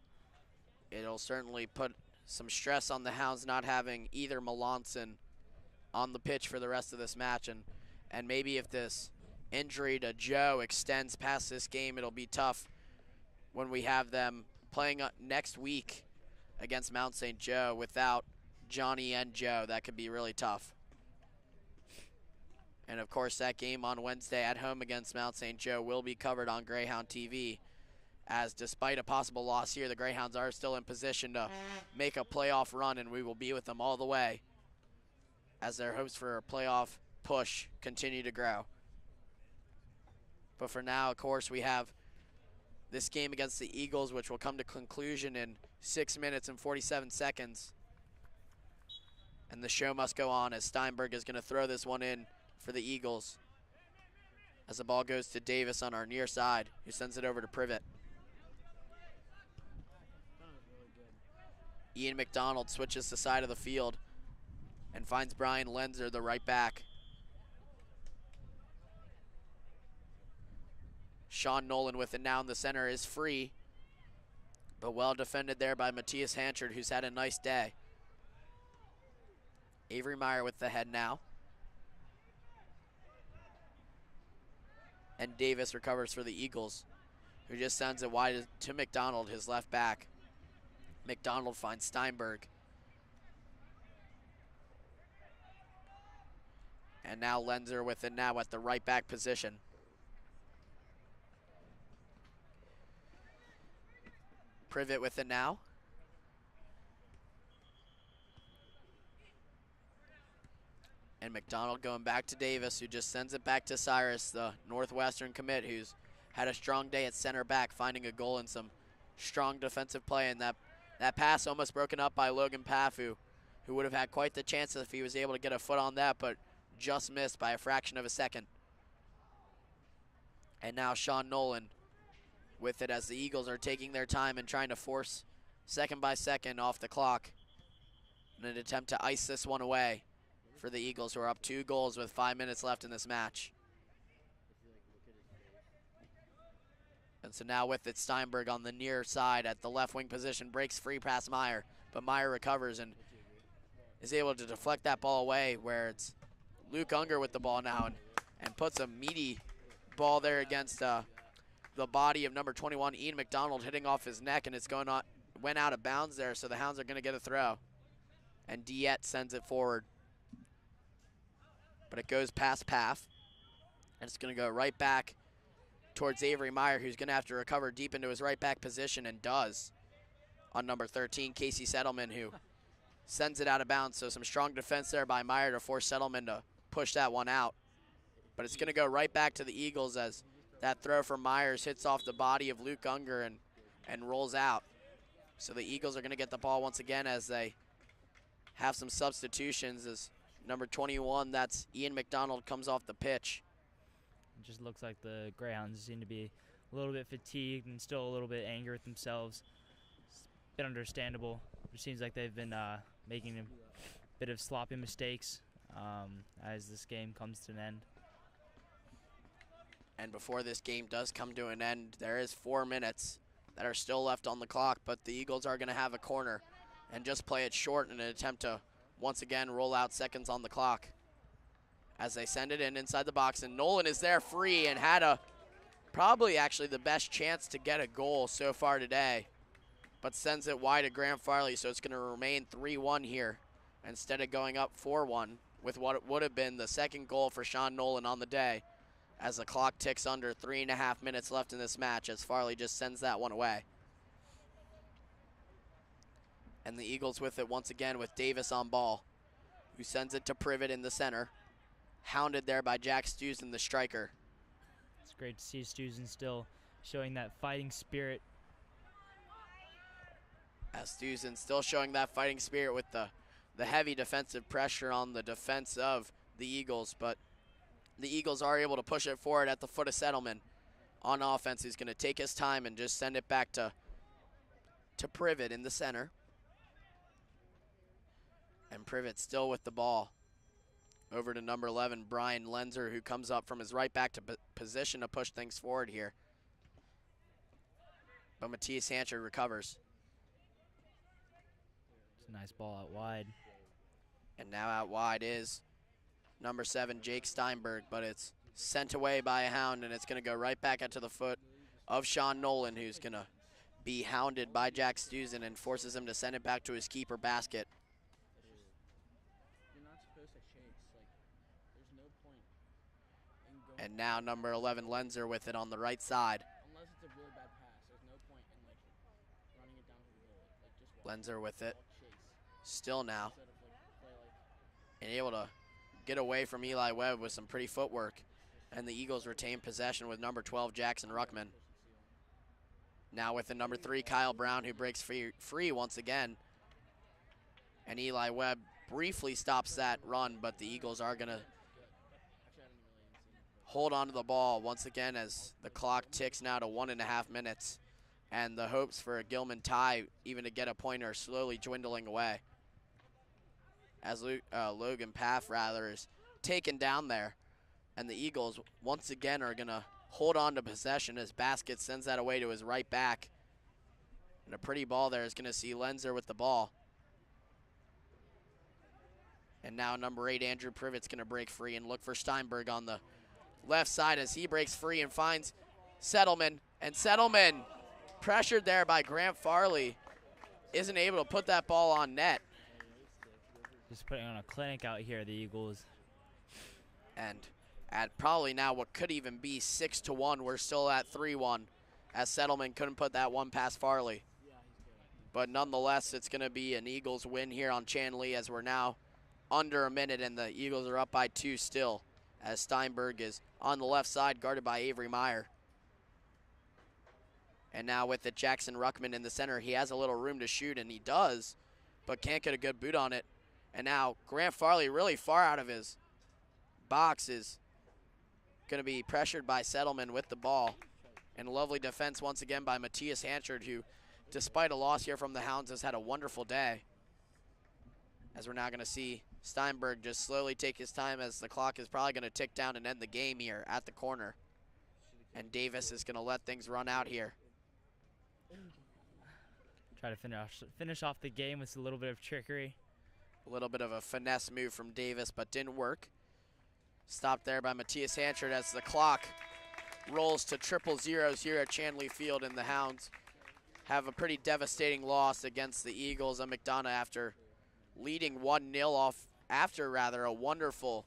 It'll certainly put some stress on the Hounds not having either Melanson on the pitch for the rest of this match. And maybe if this injury to Joe extends past this game, it'll be tough when we have them playing next week against Mount St. Joe without Johnny and Joe. That could be really tough. And of course, that game on Wednesday at home against Mount St. Joe will be covered on Greyhound TV, as despite a possible loss here, the Greyhounds are still in position to make a playoff run, and we will be with them all the way as their hopes for a playoff push continue to grow. But for now, of course, we have this game against the Eagles, which will come to conclusion in 6 minutes and 47 seconds. And the show must go on as Steinberg is going to throw this one in for the Eagles, as the ball goes to Davis on our near side, who sends it over to Privet. Ian McDonogh switches the side of the field and finds Brian Lenzer, the right back. Sean Nolan with it now in the center is free, but well defended there by Matthias Hanchard, who's had a nice day. Avery Meyer with the head now. And Davis recovers for the Eagles, who just sends it wide to McDonogh, his left back. McDonogh finds Steinberg. And now Lenzer with it now at the right back position. Privet with it now. And McDonogh going back to Davis, who just sends it back to Cyrus, the Northwestern commit, who's had a strong day at center back, finding a goal and some strong defensive play. And that pass almost broken up by Logan Paffu, who would have had quite the chance if he was able to get a foot on that, but just missed by a fraction of a second. And now Sean Nolan with it as the Eagles are taking their time and trying to force second by second off the clock in an attempt to ice this one away for the Eagles, who are up 2 goals with 5 minutes left in this match. And so now with it, Steinberg on the near side at the left wing position, breaks free past Meyer, but Meyer recovers and is able to deflect that ball away, where it's Luke Unger with the ball now and puts a meaty ball there against the body of number 21, Ian McDonogh, hitting off his neck, and it's went out of bounds there, so the Hounds are going to get a throw. And Diet sends it forward. But it goes past Paff, and it's going to go right back towards Avery Meyer, who's going to have to recover deep into his right back position, and does, on number 13, Casey Settleman, who sends it out of bounds. So some strong defense there by Meyer to force Settleman to push that one out. But it's going to go right back to the Eagles as that throw from Myers hits off the body of Luke Unger and rolls out. So the Eagles are going to get the ball once again as they have some substitutions, as number 21, that's Ian McDonogh, comes off the pitch. It just looks like the Greyhounds seem to be a little bit fatigued and still a little bit angry with themselves. It's a bit understandable. It seems like they've been making a bit of sloppy mistakes as this game comes to an end. And before this game does come to an end, there is 4 minutes that are still left on the clock, but the Eagles are going to have a corner and just play it short in an attempt to once again roll out seconds on the clock as they send it in inside the box. And Nolan is there free and had probably actually the best chance to get a goal so far today, but sends it wide to Graham Farley, so it's going to remain 3-1 here instead of going up 4-1 with what would have been the second goal for Sean Nolan on the day, as the clock ticks under 3.5 minutes left in this match, as Farley just sends that one away. And the Eagles with it once again with Davis on ball, who sends it to Privet in the center, hounded there by Jack Stewson, the striker. It's great to see Stewson still showing that fighting spirit. As Stewson still showing that fighting spirit with the heavy defensive pressure on the defense of the Eagles, but the Eagles are able to push it forward at the foot of Settleman. On offense, he's going to take his time and just send it back to Privet in the center. And Privet still with the ball. Over to number 11, Brian Lenzer, who comes up from his right back to position to push things forward here. But Matthias Hanchard recovers. It's a nice ball out wide. And now out wide is number 7, Jake Steinberg, but it's sent away by a hound, and it's going to go right back into the foot of Sean Nolan, who's going to be hounded by Jack Stuzen and forces him to send it back to his keeper basket. And now number 11, Lenzer, with it on the right side. Unless it's a really bad pass, there's no point in running it down to the goal. Just Lenzer with it. chase Still now. instead of play And able to get away from Eli Webb with some pretty footwork. And the Eagles retain possession with number 12, Jackson Ruckman. Now with the number 3, Kyle Brown, who breaks free once again. And Eli Webb briefly stops that run, but the Eagles are going to hold on to the ball once again as the clock ticks now to 1.5 minutes. And the hopes for a Gilman tie, even to get a point, are slowly dwindling away. As Logan Paff, rather, is taken down there. And the Eagles, once again, are going to hold on to possession as Basket sends that away to his right back. And a pretty ball there is going to see Lenzer with the ball. And now number 8, Andrew Privet's going to break free and look for Steinberg on the left side as he breaks free and finds Settleman. And Settleman, pressured there by Grant Farley, isn't able to put that ball on net. Just putting on a clinic out here, the Eagles. And at probably now what could even be 6-1, we're still at 3-1 as Settleman couldn't put that one past Farley. But nonetheless, it's going to be an Eagles win here on Chanley as we're now under a minute and the Eagles are up by 2 still as Steinberg is on the left side guarded by Avery Meyer. And now with the Jackson Ruckman in the center, he has a little room to shoot, and he does, but can't get a good boot on it. And now Grant Farley, really far out of his box, is going to be pressured by Settleman with the ball. And lovely defense once again by Matthias Hanchard, who, despite a loss here from the Hounds, has had a wonderful day. As we're now going to see Steinberg just slowly take his time as the clock is probably going to tick down and end the game here at the corner. And Davis is going to let things run out here. Try to finish off the game with a little bit of trickery. A little bit of a finesse move from Davis, but didn't work. Stopped there by Matthias Hanchard as the clock rolls to 0-0 here at Chanley Field, and the Hounds have a pretty devastating loss against the Eagles of McDonogh after leading 1-0 off after a wonderful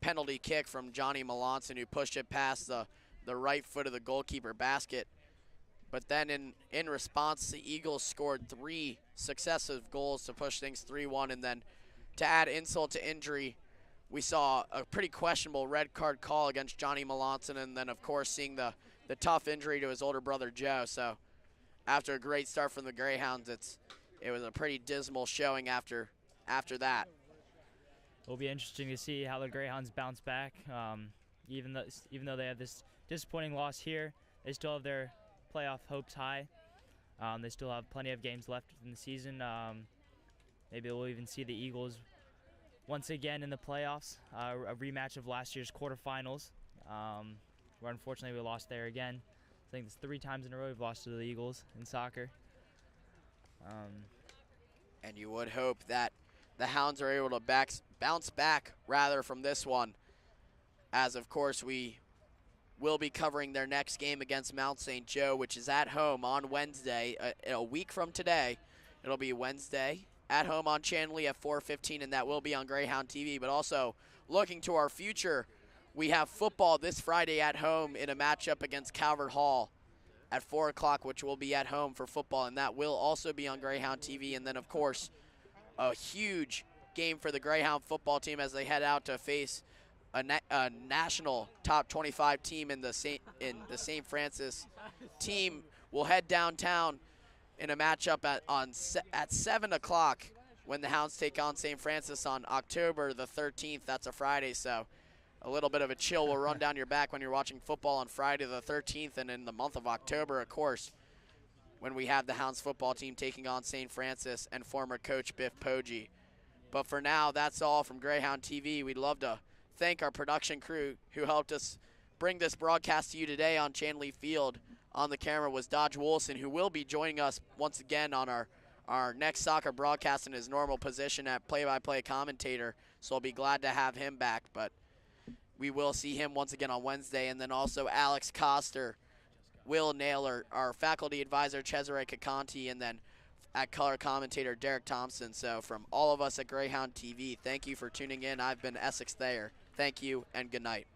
penalty kick from Johnny Melanson, who pushed it past the right foot of the goalkeeper basket. But then in response, the Eagles scored 3 successive goals to push things 3-1, and then to add insult to injury, we saw a pretty questionable red card call against Johnny Melanson, and then of course seeing the tough injury to his older brother Joe. So after a great start from the Greyhounds, it was a pretty dismal showing after that. It'll be interesting to see how the Greyhounds bounce back. Even though they have this disappointing loss here, they still have their playoff hopes high. They still have plenty of games left in the season. Maybe we'll even see the Eagles once again in the playoffs, a rematch of last year's quarterfinals, where unfortunately we lost there again. I think it's 3 times in a row we've lost to the Eagles in soccer. And you would hope that the Hounds are able to bounce back rather from this one, as of course we will be covering their next game against Mount St. Joe, which is at home on Wednesday, a week from today. It'll be Wednesday at home on Chanley at 4:15, and that will be on Greyhound TV. But also looking to our future, we have football this Friday at home in a matchup against Calvert Hall at 4 o'clock, which will be at home for football, and that will also be on Greyhound TV. And then, of course, a huge game for the Greyhound football team as they head out to face a national top 25 team in the St. Francis team. Will head downtown in a matchup at 7 o'clock when the Hounds take on St. Francis on October the 13th. That's a Friday, so a little bit of a chill will run down your back when you're watching football on Friday the 13th, and in the month of October, of course, when we have the Hounds football team taking on St. Francis and former coach Biff Poggi. But for now, that's all from Greyhound TV. We'd love to thank our production crew who helped us bring this broadcast to you today on Chanley Field. On the camera was Dodge Wilson, who will be joining us once again on our next soccer broadcast in his normal position at play-by-play commentator. So I'll be glad to have him back. But we will see him once again on Wednesday. And then also Alex Coster, Will Naylor, our faculty advisor Cesare Caconti, and then at color commentator Derek Thompson. So from all of us at Greyhound TV, thank you for tuning in. I've been Essex Thayer. Thank you and good night.